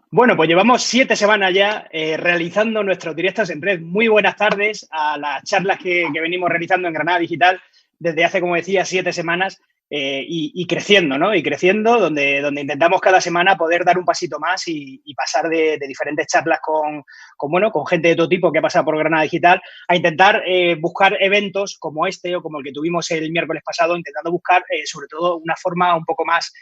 Bueno, pues llevamos 7 semanas ya realizando nuestros directos en red. Muy buenas tardes a las charlas que venimos realizando en Granada Digital desde hace, como decía, 7 semanas y creciendo, ¿no? Y creciendo, donde intentamos cada semana poder dar un pasito más y pasar de diferentes charlas con gente de todo tipo que ha pasado por Granada Digital a intentar buscar eventos como este o como el que tuvimos el miércoles pasado, intentando buscar sobre todo una forma un poco más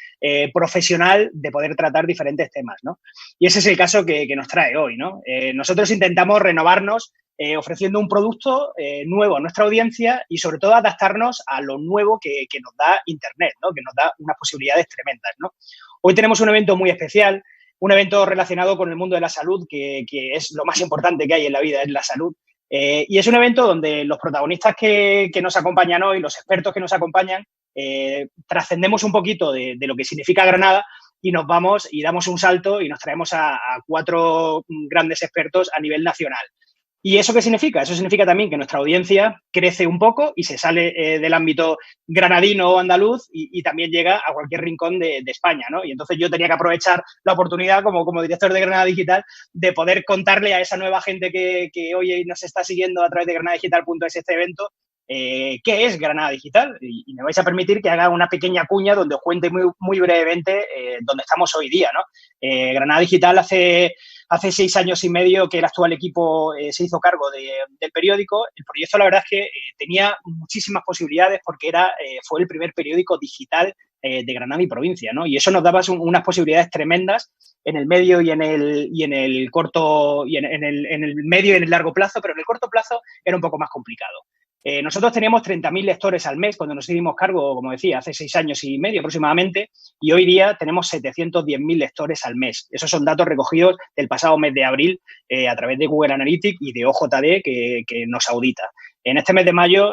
profesional de poder tratar diferentes temas, ¿no? Y ese es el caso que nos trae hoy, ¿no? Nosotros intentamos renovarnos ofreciendo un producto nuevo a nuestra audiencia y sobre todo adaptarnos a lo nuevo que nos da Internet, ¿no? Que nos da unas posibilidades tremendas, ¿no? Hoy tenemos un evento muy especial, un evento relacionado con el mundo de la salud, que es lo más importante que hay en la vida, es la salud. Y es un evento donde los protagonistas que nos acompañan hoy, los expertos que nos acompañan, trascendemos un poquito de lo que significa Granada y nos vamos y damos un salto y nos traemos a 4 grandes expertos a nivel nacional. ¿Y eso qué significa? Eso significa también que nuestra audiencia crece un poco y se sale del ámbito granadino o andaluz y también llega a cualquier rincón de España, ¿no? Y entonces yo tenía que aprovechar la oportunidad como director de Granada Digital de poder contarle a esa nueva gente que hoy nos está siguiendo a través de granadigital.es este evento, qué es Granada Digital. Y me vais a permitir que haga una pequeña cuña donde os cuente muy brevemente dónde estamos hoy día, ¿no? Granada Digital hace 6 años y medio que el actual equipo se hizo cargo del periódico. El proyecto, la verdad es que tenía muchísimas posibilidades porque fue el primer periódico digital de Granada y provincia, ¿no? Y eso nos daba unas posibilidades tremendas en el medio y en el corto y en el medio y en el largo plazo, pero en el corto plazo era un poco más complicado. Nosotros teníamos 30.000 lectores al mes cuando nos hicimos cargo, como decía, hace 6 años y medio aproximadamente, y hoy día tenemos 710.000 lectores al mes. Esos son datos recogidos del pasado mes de abril a través de Google Analytics y de OJD que nos audita. En este mes de mayo,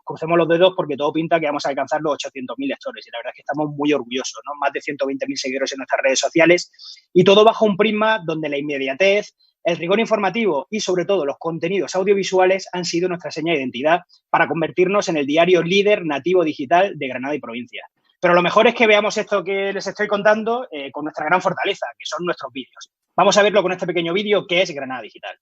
crucemos los dedos porque todo pinta que vamos a alcanzar los 800.000 lectores y la verdad es que estamos muy orgullosos, ¿no? Más de 120.000 seguidores en nuestras redes sociales y todo bajo un prisma donde la inmediatez, el rigor informativo y, sobre todo, los contenidos audiovisuales han sido nuestra seña de identidad para convertirnos en el diario líder nativo digital de Granada y provincia. Pero lo mejor es que veamos esto que les estoy contando con nuestra gran fortaleza, que son nuestros vídeos. Vamos a verlo con este pequeño vídeo que es Granada Digital.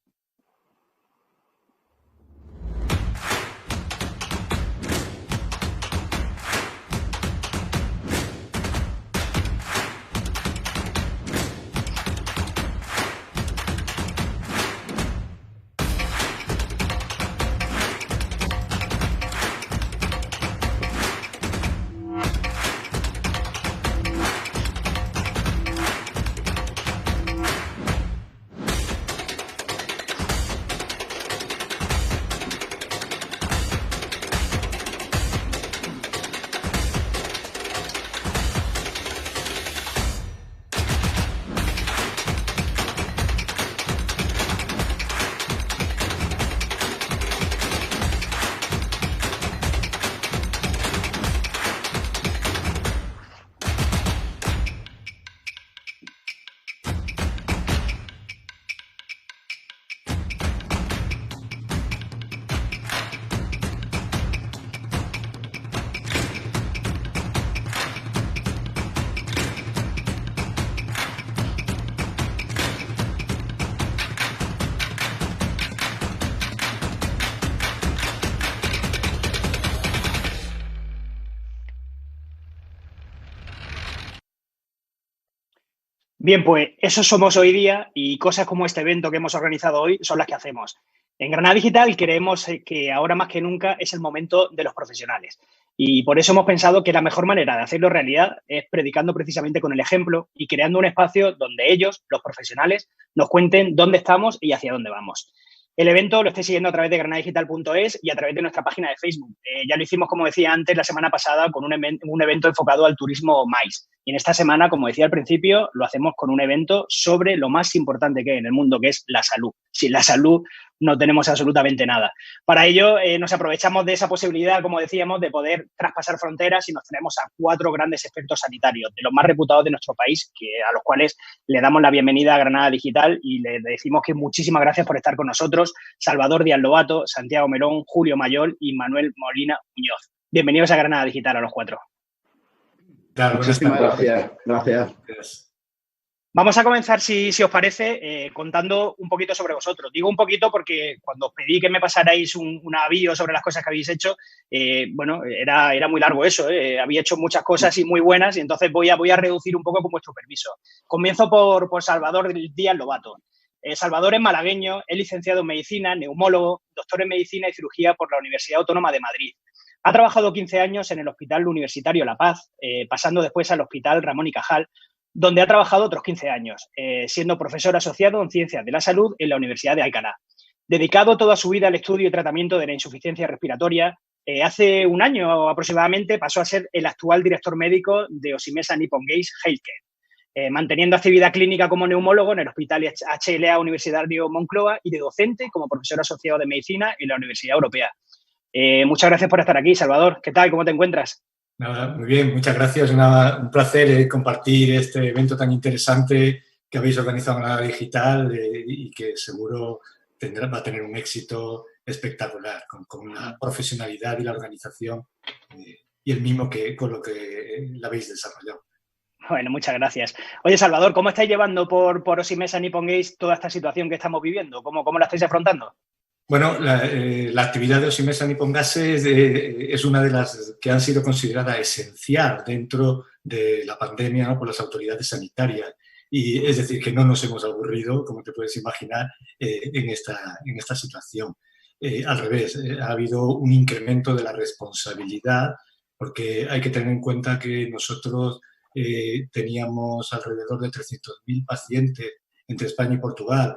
Bien, pues eso somos hoy día y cosas como este evento que hemos organizado hoy son las que hacemos. En Granada Digital creemos que ahora más que nunca es el momento de los profesionales y por eso hemos pensado que la mejor manera de hacerlo realidad es predicando precisamente con el ejemplo y creando un espacio donde ellos, los profesionales, nos cuenten dónde estamos y hacia dónde vamos. El evento lo estáis siguiendo a través de granadigital.es y a través de nuestra página de Facebook. Ya lo hicimos, como decía antes, la semana pasada con un evento enfocado al turismo MICE. Y en esta semana, como decía al principio, lo hacemos con un evento sobre lo más importante que hay en el mundo, que es la salud. Sin la salud no tenemos absolutamente nada. Para ello, nos aprovechamos de esa posibilidad, como decíamos, de poder traspasar fronteras y nos tenemos a 4 grandes expertos sanitarios, de los más reputados de nuestro país, a los cuales le damos la bienvenida a Granada Digital y le decimos que muchísimas gracias por estar con nosotros. Salvador Díaz Lobato, Santiago Melón, Julio Mayol y Manuel Molina Muñoz. Bienvenidos a Granada Digital a los 4. Claro, muchísimas gracias. Vamos a comenzar, si os parece, contando un poquito sobre vosotros. Digo un poquito porque cuando os pedí que me pasarais un avío sobre las cosas que habéis hecho, bueno, era muy largo eso. Había hecho muchas cosas y muy buenas, y entonces voy a reducir un poco con vuestro permiso. Comienzo por Salvador Díaz Lobato. Salvador es malagueño, es licenciado en Medicina, neumólogo, doctor en Medicina y Cirugía por la Universidad Autónoma de Madrid. Ha trabajado 15 años en el Hospital Universitario La Paz, pasando después al Hospital Ramón y Cajal, donde ha trabajado otros 15 años, siendo profesor asociado en Ciencias de la Salud en la Universidad de Alcalá. Dedicado toda su vida al estudio y tratamiento de la insuficiencia respiratoria, hace un año aproximadamente pasó a ser el actual director médico de Osimesa Nippon Gases Healthcare, manteniendo actividad clínica como neumólogo en el Hospital HLA Universitario Moncloa y de docente como profesor asociado de Medicina en la Universidad Europea. Muchas gracias por estar aquí, Salvador. ¿Qué tal? ¿Cómo te encuentras? Nada, muy bien, muchas gracias. Un placer compartir este evento tan interesante que habéis organizado en Granada Digital y que seguro va a tener un éxito espectacular, con la profesionalidad y la organización y el mimo con lo que la habéis desarrollado. Bueno, muchas gracias. Oye, Salvador, ¿cómo estáis llevando por Osimesa Nippon Gases toda esta situación que estamos viviendo? ¿Cómo la estáis afrontando? Bueno, la actividad de Osimesa Nippon Gases es una de las que han sido consideradas esencial dentro de la pandemia, ¿no?, por las autoridades sanitarias. Y es decir, que no nos hemos aburrido, como te puedes imaginar, en esta situación. Al revés, ha habido un incremento de la responsabilidad, porque hay que tener en cuenta que nosotros teníamos alrededor de 300.000 pacientes entre España y Portugal,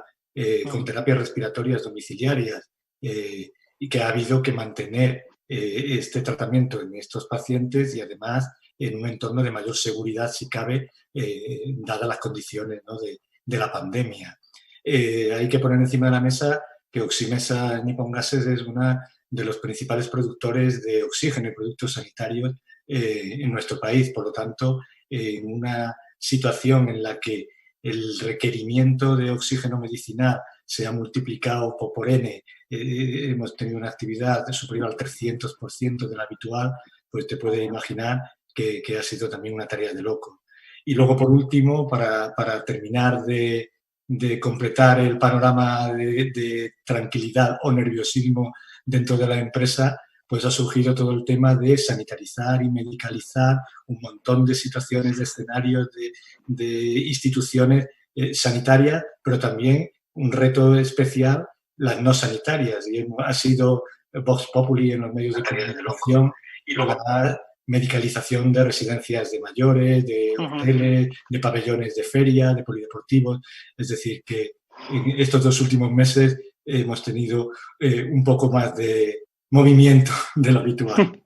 con terapias respiratorias domiciliarias, y que ha habido que mantener este tratamiento en estos pacientes y además en un entorno de mayor seguridad, si cabe, dadas las condiciones, ¿no?, de la pandemia. Hay que poner encima de la mesa que Osimesa Nippon Gases es uno de los principales productores de oxígeno y productos sanitarios en nuestro país. Por lo tanto, en una situación en la que el requerimiento de oxígeno medicinal se ha multiplicado por N, hemos tenido una actividad superior al 300% de la habitual, pues te puedes imaginar que ha sido también una tarea de loco. Y luego, por último, para terminar de completar el panorama de tranquilidad o nerviosismo dentro de la empresa, pues ha surgido todo el tema de sanitarizar y medicalizar un montón de situaciones, de escenarios, de instituciones sanitarias, pero también un reto especial, las no sanitarias. Y ha sido Vox Populi en los medios de comunicación y la medicalización de residencias de mayores, de hoteles, de pabellones de feria, de polideportivos. Es decir, que en estos 2 últimos meses hemos tenido un poco más de movimiento de lo habitual.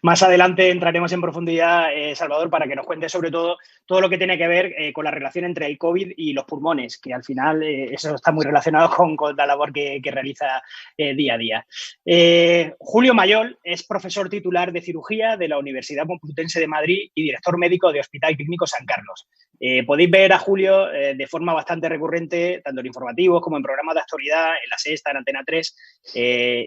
Más adelante entraremos en profundidad, Salvador, para que nos cuentes sobre todo lo que tiene que ver con la relación entre el COVID y los pulmones, que al final eso está muy relacionado con la labor que realiza día a día. Julio Mayol es profesor titular de cirugía de la Universidad Complutense de Madrid y director médico de Hospital Clínico San Carlos. Podéis ver a Julio de forma bastante recurrente, tanto en informativos como en programas de actualidad, en La Sexta, en Antena 3,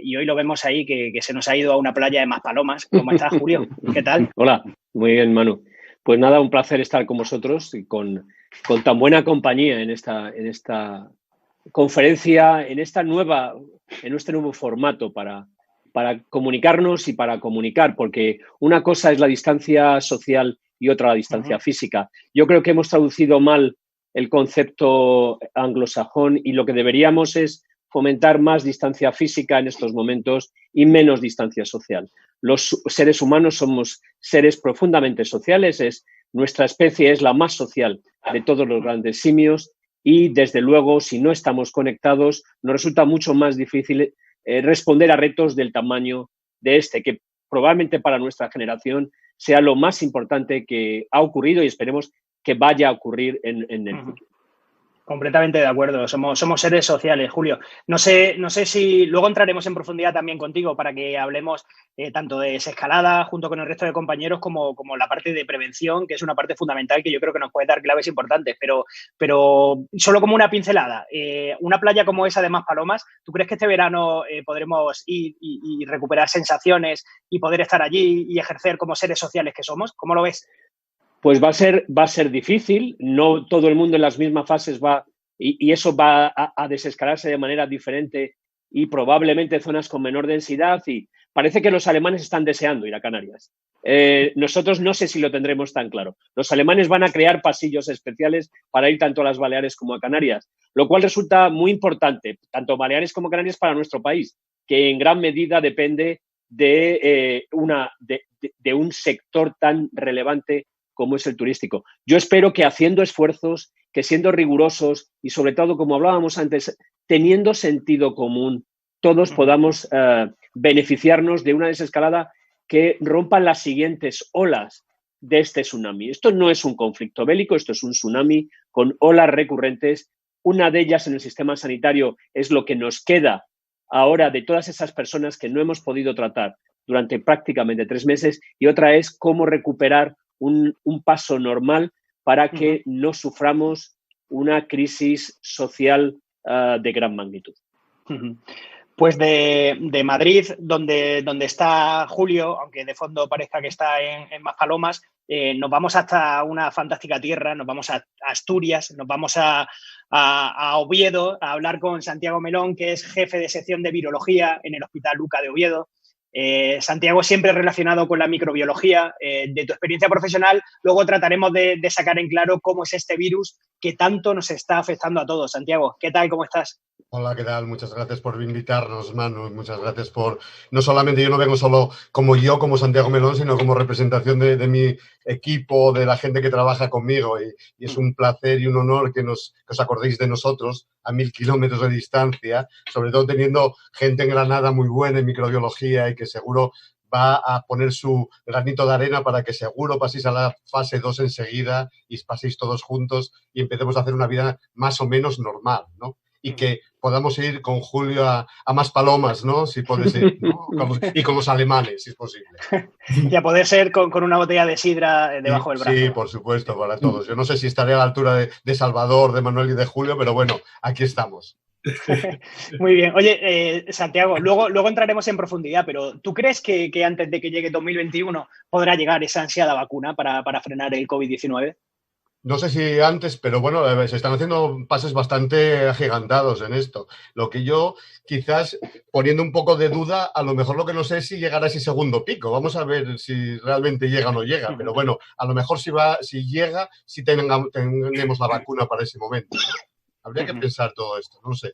y hoy lo vemos ahí que se nos ha ido a una playa de Maspalomas. ¿Cómo estás, Julio? ¿Qué tal? Hola, muy bien, Manu. Pues nada, un placer estar con vosotros y con tan buena compañía en esta conferencia, en este nuevo formato para comunicarnos y para comunicar, porque una cosa es la distancia social y otra la distancia física. Yo creo que hemos traducido mal el concepto anglosajón y lo que deberíamos es fomentar más distancia física en estos momentos y menos distancia social. Los seres humanos somos seres profundamente sociales, nuestra especie es la más social de todos los grandes simios y, desde luego, si no estamos conectados, nos resulta mucho más difícil responder a retos del tamaño de que probablemente para nuestra generación sea lo más importante que ha ocurrido y esperemos que vaya a ocurrir en el futuro. Completamente de acuerdo, somos seres sociales, Julio. No sé si luego entraremos en profundidad también contigo para que hablemos tanto de desescalada junto con el resto de compañeros como la parte de prevención, que es una parte fundamental que yo creo que nos puede dar claves importantes, pero solo como una pincelada. Una playa como esa de Maspalomas, ¿tú crees que este verano podremos ir y recuperar sensaciones y poder estar allí y ejercer como seres sociales que somos? ¿Cómo lo ves? Pues va a ser difícil, no todo el mundo en las mismas fases y eso va a desescalarse de manera diferente y probablemente zonas con menor densidad, y parece que los alemanes están deseando ir a Canarias. Nosotros no sé si lo tendremos tan claro. Los alemanes van a crear pasillos especiales para ir tanto a las Baleares como a Canarias, lo cual resulta muy importante, tanto Baleares como Canarias, para nuestro país, que en gran medida depende de un sector tan relevante como es el turístico. Yo espero que haciendo esfuerzos, que siendo rigurosos y sobre todo, como hablábamos antes, teniendo sentido común, todos podamos beneficiarnos de una desescalada que rompa las siguientes olas de este tsunami. Esto no es un conflicto bélico, esto es un tsunami con olas recurrentes. Una de ellas en el sistema sanitario es lo que nos queda ahora de todas esas personas que no hemos podido tratar durante prácticamente 3 meses, y otra es cómo recuperar un paso normal para que no suframos una crisis social de gran magnitud. Pues de Madrid, donde está Julio, aunque de fondo parezca que está en Maspalomas, nos vamos hasta una fantástica tierra, nos vamos a Asturias, nos vamos a Oviedo a hablar con Santiago Melón, que es jefe de sección de virología en el Hospital Luca de Oviedo. Santiago, siempre relacionado con la microbiología. De tu experiencia profesional, luego trataremos de sacar en claro cómo es este virus que tanto nos está afectando a todos. Santiago, ¿qué tal? ¿Cómo estás? Hola, ¿qué tal? Muchas gracias por invitarnos, Manu. Muchas gracias por... No solamente yo no vengo solo como Santiago Melón, sino como representación de mi equipo, de la gente que trabaja conmigo. Y es un placer y un honor que os acordéis de nosotros a 1000 kilómetros de distancia, sobre todo teniendo gente en Granada muy buena en microbiología y que seguro va a poner su granito de arena para que seguro paséis a la fase 2 enseguida y paséis todos juntos y empecemos a hacer una vida más o menos normal, ¿no? Y que podamos ir con Julio a Maspalomas, ¿no? Si puede ser, ¿no? Y con los alemanes, si es posible. Y a poder ser con una botella de sidra debajo del brazo. Sí, por supuesto, para todos. Yo no sé si estaré a la altura de Salvador, de Manuel y de Julio, pero bueno, aquí estamos. Muy bien. Oye, Santiago, luego entraremos en profundidad, pero ¿tú crees que antes de que llegue 2021 podrá llegar esa ansiada vacuna para frenar el COVID-19? No sé si antes, pero bueno, se están haciendo pasos bastante agigantados en esto. Lo que yo, quizás, poniendo un poco de duda, a lo mejor lo que no sé es si llegará ese segundo pico. Vamos a ver si realmente llega o no llega. Pero bueno, a lo mejor si llega, si tenemos la vacuna para ese momento. Habría que pensar todo esto, no sé.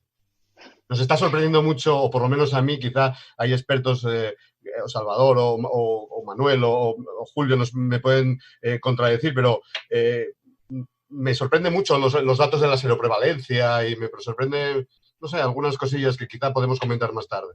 Nos está sorprendiendo mucho, o por lo menos a mí, quizá hay expertos, o Salvador o Manuel o Julio me pueden contradecir, pero... me sorprende mucho los datos de la seroprevalencia y me sorprende, no sé, algunas cosillas que quizá podemos comentar más tarde.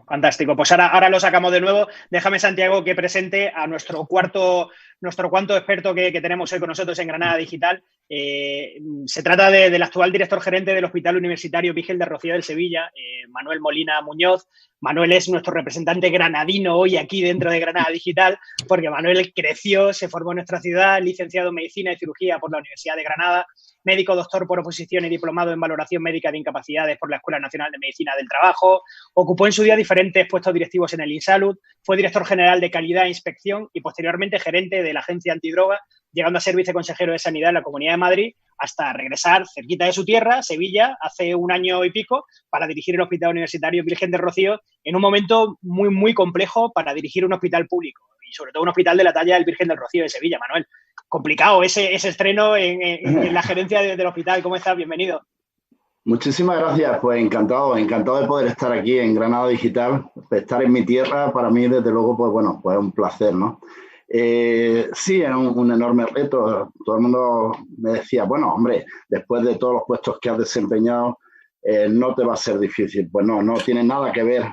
Fantástico. Pues ahora lo sacamos de nuevo. Déjame, Santiago, que presente a nuestro cuarto experto que tenemos hoy con nosotros en Granada Digital. Se trata del actual director gerente del Hospital Universitario Virgen del Rocío del Sevilla, Manuel Molina Muñoz. Manuel es nuestro representante granadino hoy aquí dentro de Granada Digital, porque Manuel creció, se formó en nuestra ciudad, licenciado en Medicina y Cirugía por la Universidad de Granada, médico doctor por oposición y diplomado en Valoración Médica de Incapacidades por la Escuela Nacional de Medicina del Trabajo. Ocupó en su día diferentes puestos directivos en el INSALUD, fue director general de Calidad e Inspección y posteriormente gerente de la Agencia Antidroga, llegando a ser viceconsejero de Sanidad en la Comunidad de Madrid, hasta regresar cerquita de su tierra, Sevilla, hace 1 año y pico, para dirigir el Hospital Universitario Virgen del Rocío, en un momento muy, muy complejo para dirigir un hospital público y sobre todo un hospital de la talla del Virgen del Rocío de Sevilla. Manuel, complicado ese estreno en la gerencia del hospital. ¿Cómo estás? Bienvenido. Muchísimas gracias, pues encantado de poder estar aquí en Granada Digital, estar en mi tierra, para mí desde luego, pues bueno, pues es un placer, ¿no? Sí, es un enorme reto. Todo el mundo me decía, bueno, hombre, después de todos los puestos que has desempeñado, no te va a ser difícil. Pues no tiene nada que ver,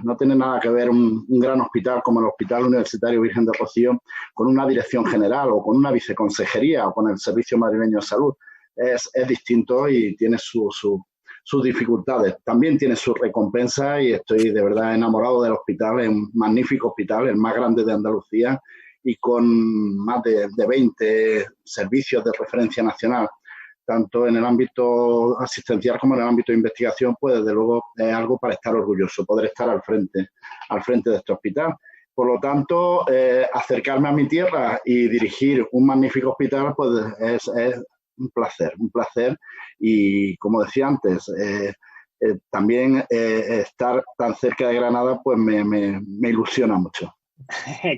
un gran hospital como el Hospital Universitario Virgen del Rocío con una dirección general o con una viceconsejería o con el Servicio Madrileño de Salud. Es distinto y tiene sus dificultades. También tiene su recompensa y estoy de verdad enamorado del hospital. Es un magnífico hospital, el más grande de Andalucía y con más de 20 servicios de referencia nacional, tanto en el ámbito asistencial como en el ámbito de investigación, pues desde luego es algo para estar orgulloso, poder estar al frente de este hospital. Por lo tanto, acercarme a mi tierra y dirigir un magnífico hospital, pues es un placer. Y como decía antes, también estar tan cerca de Granada, pues me ilusiona mucho.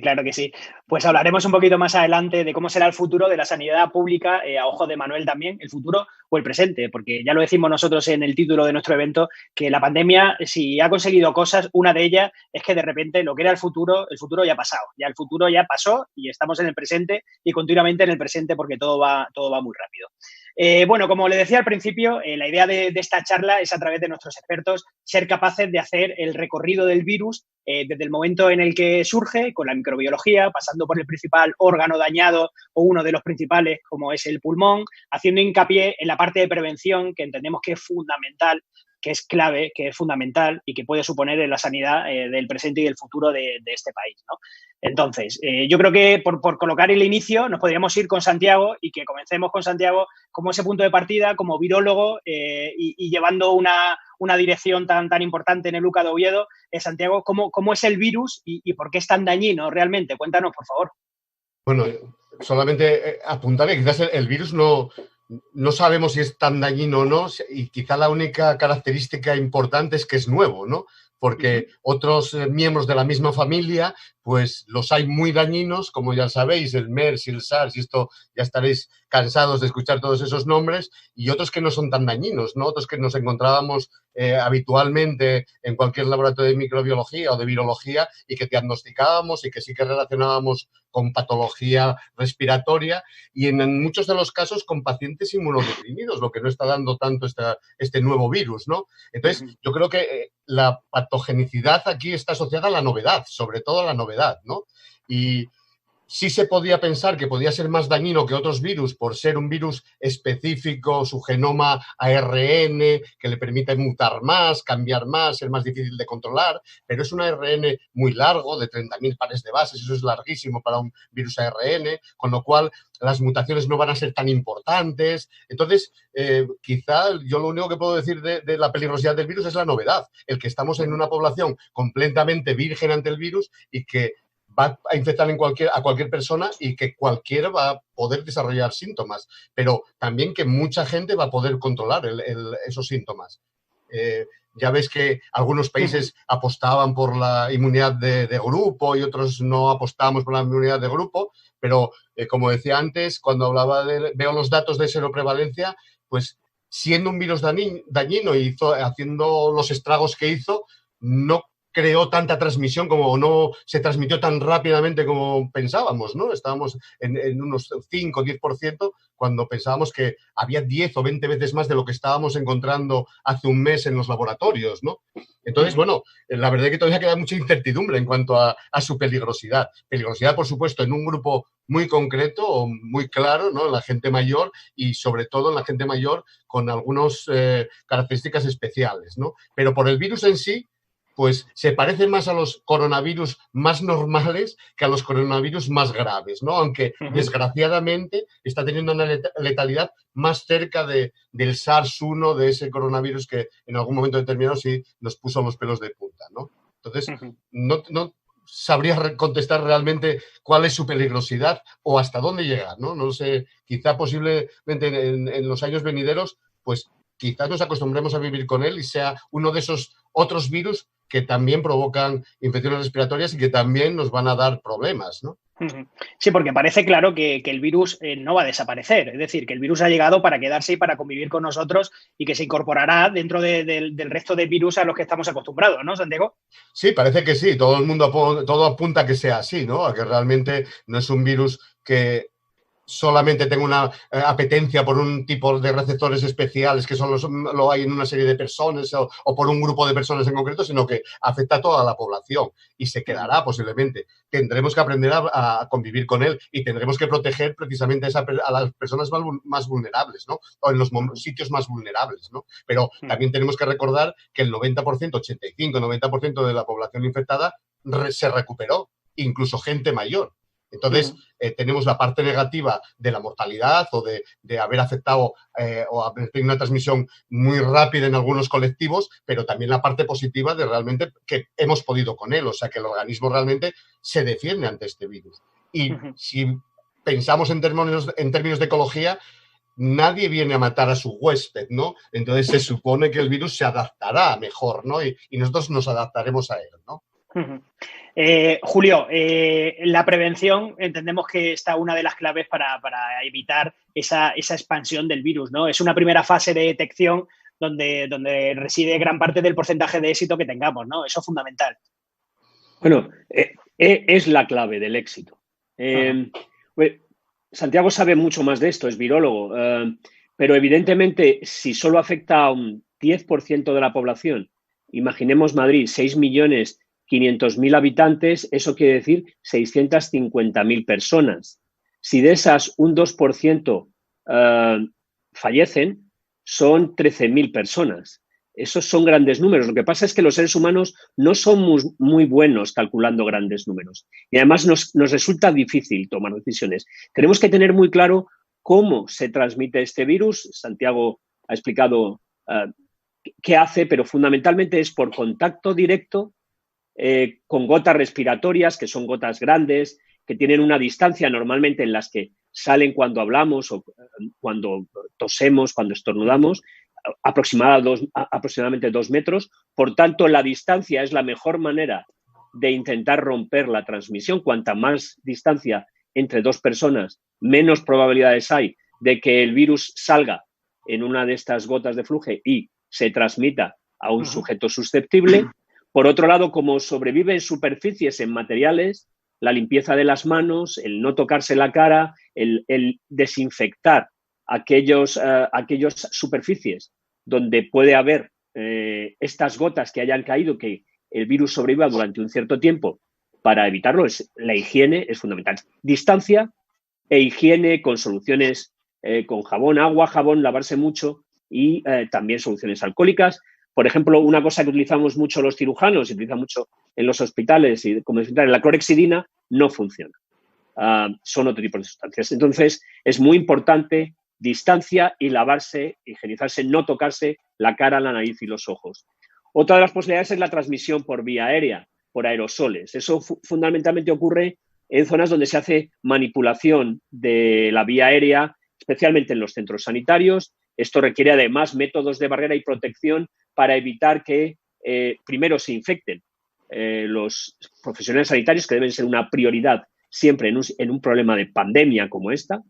Claro que sí. Pues hablaremos un poquito más adelante de cómo será el futuro de la sanidad pública, a ojos de Manuel también, el futuro o el presente, porque ya lo decimos nosotros en el título de nuestro evento, que la pandemia, si ha conseguido cosas, una de ellas es que de repente lo que era el futuro ya ha pasado, ya el futuro ya pasó y estamos en el presente y continuamente en el presente porque todo va muy rápido. Bueno, como le decía al principio, la idea de esta charla es, a través de nuestros expertos, ser capaces de hacer el recorrido del virus desde el momento en el que surge, con la microbiología, pasando por el principal órgano dañado o uno de los principales, como es el pulmón, haciendo hincapié en la parte de prevención, que entendemos que es fundamental, que es clave, que es fundamental y que puede suponer en la sanidad del presente y del futuro de este país, ¿no? Entonces, yo creo que por colocar el inicio nos podríamos ir con Santiago y que comencemos con Santiago como ese punto de partida, como virólogo y llevando una dirección tan importante en el UCA de Oviedo. Santiago, ¿cómo es el virus y por qué es tan dañino realmente? Cuéntanos, por favor. Bueno, solamente apuntar que quizás el virus no sabemos si es tan dañino o no, y quizá la única característica importante es que es nuevo, ¿no? Porque otros miembros de la misma familia, pues los hay muy dañinos, como ya sabéis, el MERS y el SARS, y esto ya estaréis cansados de escuchar todos esos nombres, y otros que no son tan dañinos, ¿no? Otros que nos encontrábamos habitualmente en cualquier laboratorio de microbiología o de virología y que diagnosticábamos y que sí que relacionábamos con patología respiratoria y en muchos de los casos con pacientes inmunodeprimidos, lo que no está dando tanto este nuevo virus, ¿no? Entonces, yo creo que la patogenicidad aquí está asociada a la novedad, sobre todo a la novedad, ¿no? Y sí se podía pensar que podía ser más dañino que otros virus por ser un virus específico, su genoma ARN, que le permite mutar más, cambiar más, ser más difícil de controlar, pero es un ARN muy largo, de 30.000 pares de bases, eso es larguísimo para un virus ARN, con lo cual las mutaciones no van a ser tan importantes. Entonces, quizá yo lo único que puedo decir de la peligrosidad del virus es la novedad, el que estamos en una población completamente virgen ante el virus y que va a infectar a cualquier persona y que cualquiera va a poder desarrollar síntomas, pero también que mucha gente va a poder controlar esos síntomas. Ya ves que algunos países apostaban por la inmunidad de grupo y otros no apostamos por la inmunidad de grupo, pero como decía antes, cuando veo los datos de seroprevalencia, pues siendo un virus dañino y haciendo los estragos que hizo, no creó tanta transmisión como no se transmitió tan rápidamente como pensábamos, ¿no? Estábamos en unos 5 o 10% cuando pensábamos que había 10 o 20 veces más de lo que estábamos encontrando hace un mes en los laboratorios, ¿no? Entonces, bueno, la verdad es que todavía queda mucha incertidumbre en cuanto a su peligrosidad. Peligrosidad, por supuesto, en un grupo muy concreto o muy claro, ¿no? En la gente mayor y sobre todo en la gente mayor con algunas características especiales, ¿no? Pero por el virus en sí, pues se parecen más a los coronavirus más normales que a los coronavirus más graves, ¿no? Aunque desgraciadamente está teniendo una letalidad más cerca del SARS-1, de ese coronavirus que en algún momento determinado sí nos puso los pelos de punta, ¿no? Entonces, no sabría contestar realmente cuál es su peligrosidad o hasta dónde llega, ¿no? No sé, quizá posiblemente en los años venideros, pues quizás nos acostumbremos a vivir con él y sea uno de esos otros virus que también provocan infecciones respiratorias y que también nos van a dar problemas, ¿no? Sí, porque parece claro que el virus no va a desaparecer. Es decir, que el virus ha llegado para quedarse y para convivir con nosotros y que se incorporará dentro del resto de virus a los que estamos acostumbrados, ¿no, Santiago? Sí, parece que sí. Todo apunta a que sea así, ¿no? A que realmente no es un virus que solamente tengo una apetencia por un tipo de receptores especiales que solo lo hay en una serie de personas o por un grupo de personas en concreto, sino que afecta a toda la población y se quedará posiblemente. Tendremos que aprender a convivir con él y tendremos que proteger precisamente a las personas más vulnerables, ¿no? O en los sitios más vulnerables, ¿no? Pero también tenemos que recordar que el 90%, 85-90% de la población infectada se recuperó, incluso gente mayor. Entonces, tenemos la parte negativa de la mortalidad o de haber afectado o haber tenido una transmisión muy rápida en algunos colectivos, pero también la parte positiva de realmente que hemos podido con él, o sea, que el organismo realmente se defiende ante este virus. Y si pensamos en términos de ecología, nadie viene a matar a su huésped, ¿no? Entonces se supone que el virus se adaptará mejor, ¿no? Y nosotros nos adaptaremos a él, ¿no? Julio, la prevención entendemos que está una de las claves para evitar esa expansión del virus, ¿no? Es una primera fase de detección donde reside gran parte del porcentaje de éxito que tengamos, ¿no? Eso es fundamental. Bueno, es la clave del éxito. Santiago sabe mucho más de esto, es virólogo, pero evidentemente si solo afecta a un 10% de la población, imaginemos Madrid, 6.500.000 habitantes, eso quiere decir 650.000 personas. Si de esas un 2% fallecen, son 13.000 personas. Esos son grandes números. Lo que pasa es que los seres humanos no son muy buenos calculando grandes números. Y además nos resulta difícil tomar decisiones. Tenemos que tener muy claro cómo se transmite este virus. Santiago ha explicado qué hace, pero fundamentalmente es por contacto directo con gotas respiratorias, que son gotas grandes, que tienen una distancia normalmente en las que salen cuando hablamos o cuando tosemos, cuando estornudamos, aproximadamente 2 metros. Por tanto, la distancia es la mejor manera de intentar romper la transmisión. Cuanta más distancia entre dos personas, menos probabilidades hay de que el virus salga en una de estas gotas de flujo y se transmita a un sujeto susceptible. Por otro lado, como sobrevive en superficies, en materiales, la limpieza de las manos, el no tocarse la cara, el desinfectar aquellas superficies donde puede haber estas gotas que hayan caído, que el virus sobreviva durante un cierto tiempo, para evitarlo, la higiene es fundamental. Distancia e higiene con soluciones con jabón, agua, jabón, lavarse mucho y también soluciones alcohólicas. Por ejemplo, una cosa que utilizamos mucho los cirujanos, se utiliza mucho en los hospitales y como la clorhexidina, no funciona. Son otro tipo de sustancias. Entonces, es muy importante distancia y lavarse, higienizarse, no tocarse la cara, la nariz y los ojos. Otra de las posibilidades es la transmisión por vía aérea, por aerosoles. Eso fundamentalmente ocurre en zonas donde se hace manipulación de la vía aérea, especialmente en los centros sanitarios. Esto requiere además métodos de barrera y protección para evitar que primero se infecten los profesionales sanitarios, que deben ser una prioridad siempre en un problema de pandemia como esta.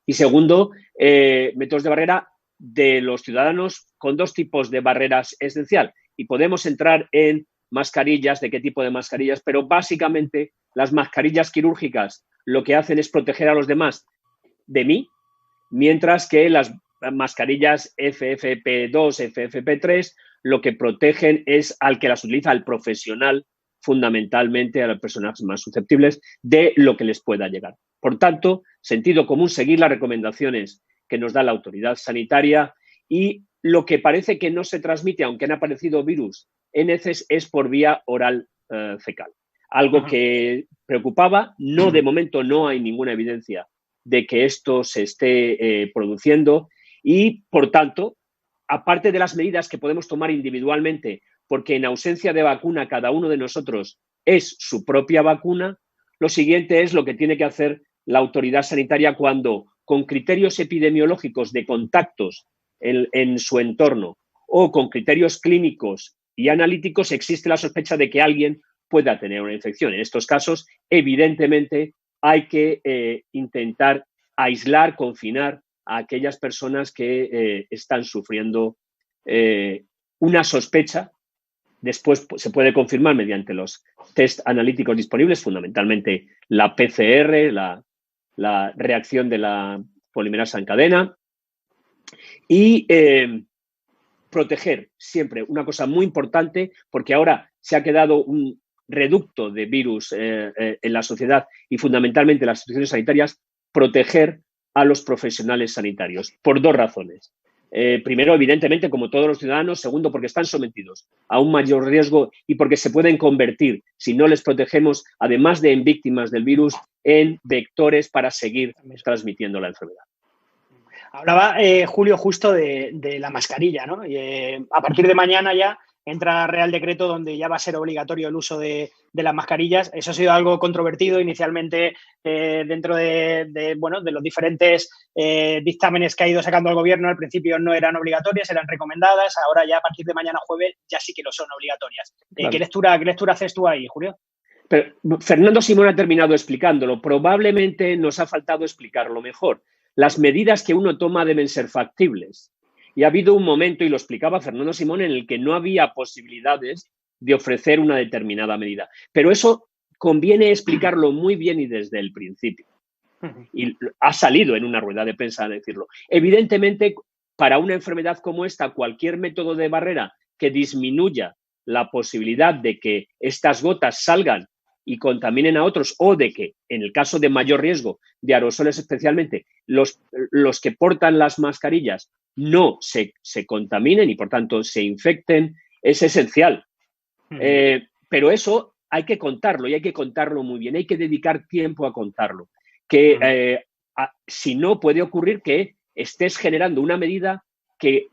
Y segundo, métodos de barrera de los ciudadanos con dos tipos de barreras esencial. Y podemos entrar en mascarillas, de qué tipo de mascarillas, pero básicamente las mascarillas quirúrgicas lo que hacen es proteger a los demás de mí, mientras que las mascarillas FFP2, FFP3 lo que protegen es al que las utiliza, al profesional, fundamentalmente a las personas más susceptibles de lo que les pueda llegar. Por tanto, sentido común, seguir las recomendaciones que nos da la autoridad sanitaria, y lo que parece que no se transmite, aunque han aparecido virus en heces, es por vía oral fecal. Algo que preocupaba, de momento no hay ninguna evidencia de que esto se esté produciendo y, por tanto, aparte de las medidas que podemos tomar individualmente, porque en ausencia de vacuna cada uno de nosotros es su propia vacuna, lo siguiente es lo que tiene que hacer la autoridad sanitaria cuando, con criterios epidemiológicos de contactos en su entorno o con criterios clínicos y analíticos, existe la sospecha de que alguien pueda tener una infección. En estos casos, evidentemente, hay que intentar aislar, confinar a aquellas personas que están sufriendo una sospecha. Después se puede confirmar mediante los test analíticos disponibles, fundamentalmente la PCR, la reacción de la polimerasa en cadena, y proteger siempre, una cosa muy importante, porque ahora se ha quedado un reducto de virus en la sociedad y fundamentalmente las instituciones sanitarias, proteger a los profesionales sanitarios por dos razones. primero, evidentemente, como todos los ciudadanos. Segundo, porque están sometidos a un mayor riesgo y porque se pueden convertir, si no les protegemos, además de en víctimas del virus, en vectores para seguir transmitiendo la enfermedad. Hablaba, Julio, justo de la mascarilla, ¿no? A partir de mañana ya entra Real Decreto donde ya va a ser obligatorio el uso de las mascarillas. Eso ha sido algo controvertido inicialmente dentro de los diferentes dictámenes que ha ido sacando el gobierno. Al principio no eran obligatorias, eran recomendadas. Ahora ya a partir de mañana jueves ya sí que lo son obligatorias. Claro. ¿Qué lectura haces tú ahí, Julio? Pero Fernando Simón ha terminado explicándolo. Probablemente nos ha faltado explicarlo mejor. Las medidas que uno toma deben ser factibles. Y ha habido un momento, y lo explicaba Fernando Simón, en el que no había posibilidades de ofrecer una determinada medida. Pero eso conviene explicarlo muy bien y desde el principio. Y ha salido en una rueda de prensa a decirlo. Evidentemente, para una enfermedad como esta, cualquier método de barrera que disminuya la posibilidad de que estas gotas salgan y contaminen a otros, o de que, en el caso de mayor riesgo, de aerosoles especialmente, los que portan las mascarillas no se contaminen y, por tanto, se infecten, es esencial. Pero eso hay que contarlo, y hay que contarlo muy bien. Hay que dedicar tiempo a contarlo. Si no, puede ocurrir que estés generando una medida que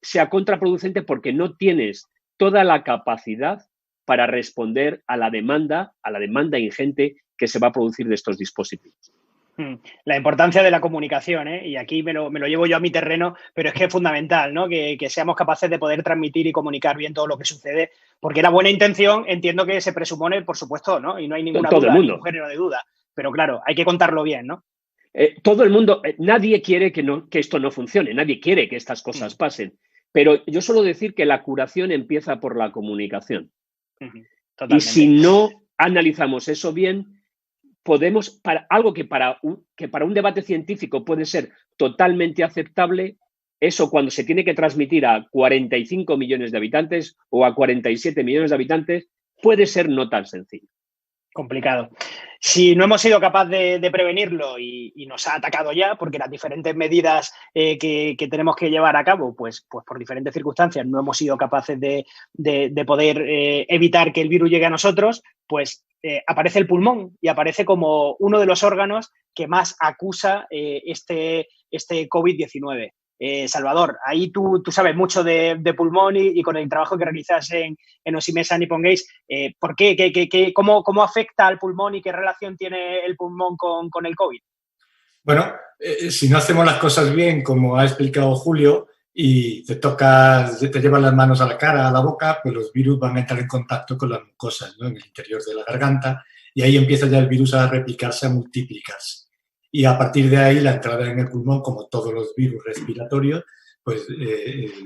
sea contraproducente porque no tienes toda la capacidad para responder a la demanda ingente que se va a producir de estos dispositivos. La importancia de la comunicación, ¿eh? Y aquí me lo llevo yo a mi terreno, pero es que es fundamental, ¿no? Que seamos capaces de poder transmitir y comunicar bien todo lo que sucede, porque la buena intención entiendo que se presupone, por supuesto, ¿no? Y no hay ninguna duda, ningún género de duda, pero claro, hay que contarlo bien, ¿no? Todo el mundo, nadie quiere que esto no funcione, nadie quiere que estas cosas pasen, pero yo suelo decir que la curación empieza por la comunicación. Totalmente. Y si no analizamos eso bien, podemos, algo que para un debate científico puede ser totalmente aceptable, eso cuando se tiene que transmitir a 45 millones de habitantes o a 47 millones de habitantes, puede ser no tan sencillo. Complicado. Si no hemos sido capaces de prevenirlo y nos ha atacado ya, porque las diferentes medidas que tenemos que llevar a cabo, pues por diferentes circunstancias no hemos sido capaces de poder evitar que el virus llegue a nosotros, pues aparece el pulmón y aparece como uno de los órganos que más acusa este COVID-19. Salvador, ahí tú sabes mucho de pulmón y con el trabajo que realizas en Osimesa Nippon Gases, ¿por qué? ¿Cómo afecta al pulmón y qué relación tiene el pulmón con el COVID? Bueno, si no hacemos las cosas bien, como ha explicado Julio, y te llevan las manos a la cara, a la boca, pues los virus van a entrar en contacto con las mucosas, ¿no? En el interior de la garganta, y ahí empieza ya el virus a replicarse, a multiplicarse. Y a partir de ahí, la entrada en el pulmón, como todos los virus respiratorios, pues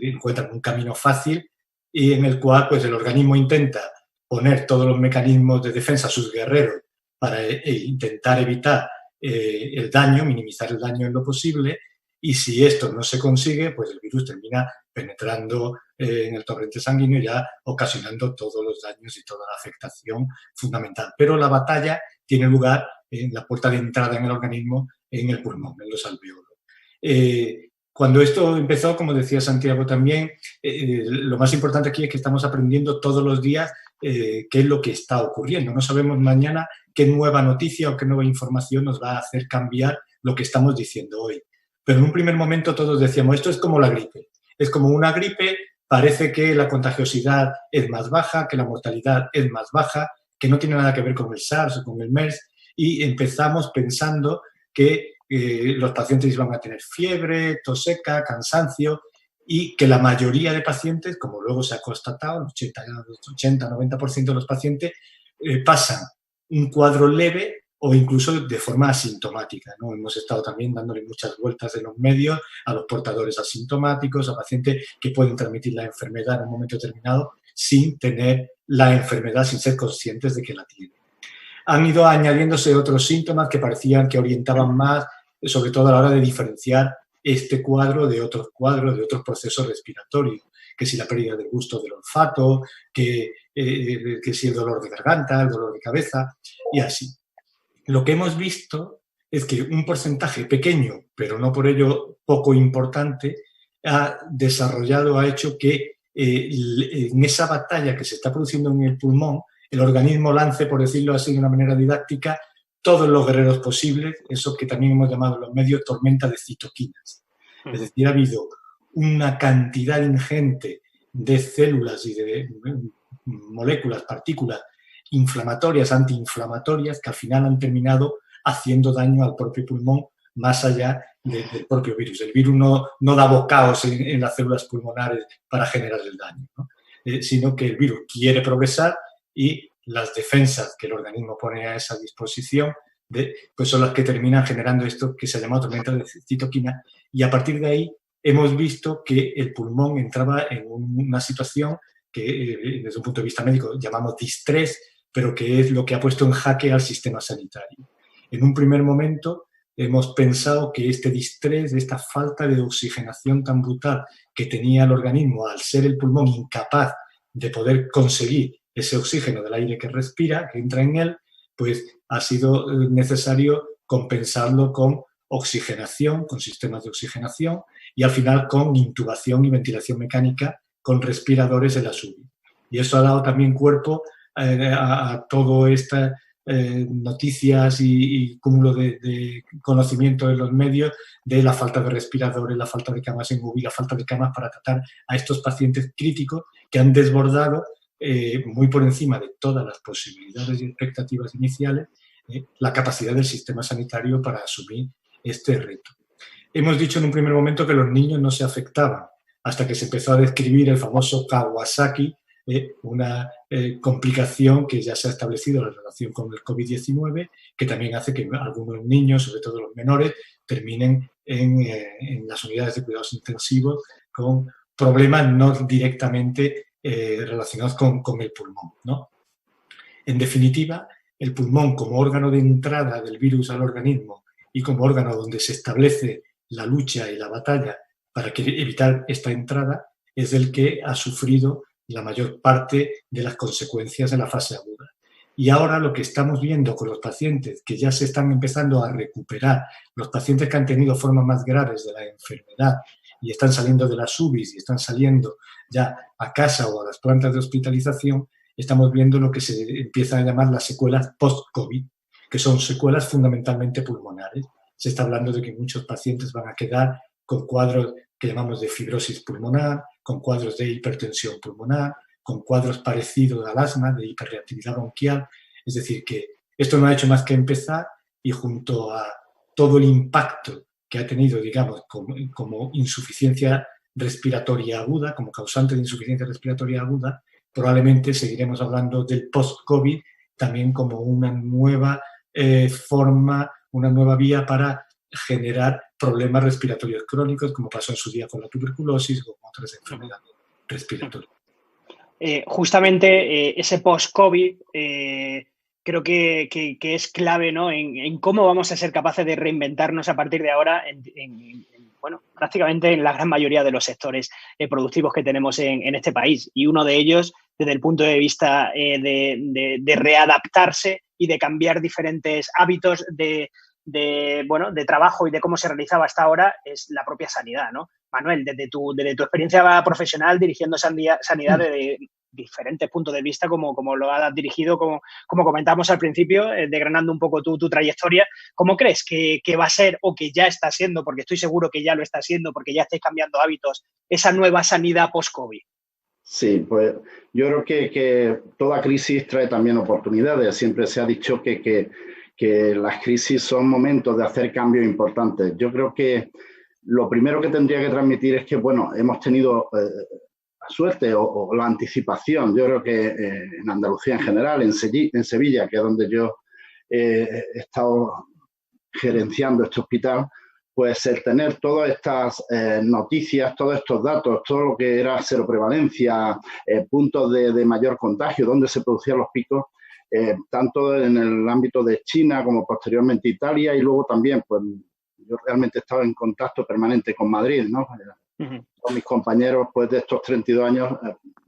encuentran un camino fácil y en el cual pues, el organismo intenta poner todos los mecanismos de defensa a sus guerreros para intentar evitar el daño, minimizar el daño en lo posible. Y si esto no se consigue, pues el virus termina penetrando en el torrente sanguíneo, ya ocasionando todos los daños y toda la afectación fundamental. Pero la batalla tiene lugar en la puerta de entrada en el organismo, en el pulmón, en los alvéolos. Cuando esto empezó, como decía Santiago también, lo más importante aquí es que estamos aprendiendo todos los días qué es lo que está ocurriendo. No sabemos mañana qué nueva noticia o qué nueva información nos va a hacer cambiar lo que estamos diciendo hoy. Pero en un primer momento todos decíamos, esto es como la gripe. Es como una gripe, parece que la contagiosidad es más baja, que la mortalidad es más baja, que no tiene nada que ver con el SARS o con el MERS, y empezamos pensando que los pacientes iban a tener fiebre, tos seca, cansancio, y que la mayoría de pacientes, como luego se ha constatado, el 80-90% de los pacientes pasan un cuadro leve o incluso de forma asintomática, ¿no? Hemos estado también dándole muchas vueltas en los medios a los portadores asintomáticos, a pacientes que pueden transmitir la enfermedad en un momento determinado sin tener la enfermedad, sin ser conscientes de que la tienen. Han ido añadiéndose otros síntomas que parecían que orientaban más, sobre todo a la hora de diferenciar este cuadro de otros cuadros, de otros procesos respiratorios, que si la pérdida del gusto del olfato, que si el dolor de garganta, el dolor de cabeza y así. Lo que hemos visto es que un porcentaje pequeño, pero no por ello poco importante, ha desarrollado, ha hecho que en esa batalla que se está produciendo en el pulmón, el organismo lance, por decirlo así de una manera didáctica, todos los guerreros posibles, eso que también hemos llamado en los medios tormenta de citoquinas. Es decir, ha habido una cantidad ingente de células y de moléculas, partículas inflamatorias, antiinflamatorias, que al final han terminado haciendo daño al propio pulmón más allá del propio virus. El virus no da bocaos en las células pulmonares para generar el daño, ¿no? Sino que el virus quiere progresar y las defensas que el organismo pone a esa disposición pues son las que terminan generando esto que se llama tormenta de citoquina, y a partir de ahí hemos visto que el pulmón entraba en una situación que desde un punto de vista médico llamamos distrés, pero que es lo que ha puesto en jaque al sistema sanitario. En un primer momento hemos pensado que este distrés, esta falta de oxigenación tan brutal que tenía el organismo al ser el pulmón incapaz de poder conseguir ese oxígeno del aire que respira, que entra en él, pues ha sido necesario compensarlo con oxigenación, con sistemas de oxigenación y al final con intubación y ventilación mecánica con respiradores en la UBI. Y eso ha dado también cuerpo a todas estas noticias y cúmulo de conocimiento en los medios de la falta de respiradores, la falta de camas en UBI, la falta de camas para tratar a estos pacientes críticos que han desbordado muy por encima de todas las posibilidades y expectativas iniciales la capacidad del sistema sanitario para asumir este reto. Hemos dicho en un primer momento que los niños no se afectaban, hasta que se empezó a describir el famoso Kawasaki, una complicación que ya se ha establecido en relación con el COVID-19, que también hace que algunos niños, sobre todo los menores, terminen en las unidades de cuidados intensivos con problemas no directamente relacionados con el pulmón, ¿no? En definitiva, el pulmón como órgano de entrada del virus al organismo y como órgano donde se establece la lucha y la batalla para evitar esta entrada es el que ha sufrido la mayor parte de las consecuencias de la fase aguda. Y ahora lo que estamos viendo con los pacientes que ya se están empezando a recuperar, los pacientes que han tenido formas más graves de la enfermedad y están saliendo de las UBIs y están saliendo ya a casa o a las plantas de hospitalización, estamos viendo lo que se empieza a llamar las secuelas post-COVID, que son secuelas fundamentalmente pulmonares. Se está hablando de que muchos pacientes van a quedar con cuadros que llamamos de fibrosis pulmonar, con cuadros de hipertensión pulmonar, con cuadros parecidos al asma, de hiperreactividad bronquial. Es decir, que esto no ha hecho más que empezar y junto a todo el impacto que ha tenido, digamos, como insuficiencia respiratoria aguda, como causante de insuficiencia respiratoria aguda, probablemente seguiremos hablando del post-COVID también como una nueva forma, una nueva vía para generar problemas respiratorios crónicos, como pasó en su día con la tuberculosis o con otras enfermedades respiratorias. Justamente ese post-COVID creo que es clave, ¿no? en cómo vamos a ser capaces de reinventarnos a partir de ahora bueno, prácticamente en la gran mayoría de los sectores productivos que tenemos en este país. Y uno de ellos, desde el punto de vista de readaptarse y de cambiar diferentes hábitos de trabajo y de cómo se realizaba hasta ahora, es la propia sanidad, ¿no? Manuel, desde tu experiencia profesional dirigiendo sanidad desde diferentes puntos de vista, como lo has dirigido, como comentamos al principio, desgranando un poco tu trayectoria, ¿cómo crees que va a ser o que ya está siendo, porque estoy seguro que ya lo está siendo, porque ya estáis cambiando hábitos, esa nueva sanidad post-COVID? Sí, pues yo creo que toda crisis trae también oportunidades. Siempre se ha dicho que las crisis son momentos de hacer cambios importantes. Yo creo que lo primero que tendría que transmitir es que, bueno, hemos tenido la suerte o la anticipación. Yo creo que en Andalucía en general, en Sevilla, que es donde yo he estado gerenciando este hospital, pues el tener todas estas noticias, todos estos datos, todo lo que era seroprevalencia, puntos de mayor contagio, donde se producían los picos, tanto en el ámbito de China como posteriormente Italia, y luego también, pues yo realmente he estado en contacto permanente con Madrid, ¿no? Con mis compañeros, pues de estos 32 años,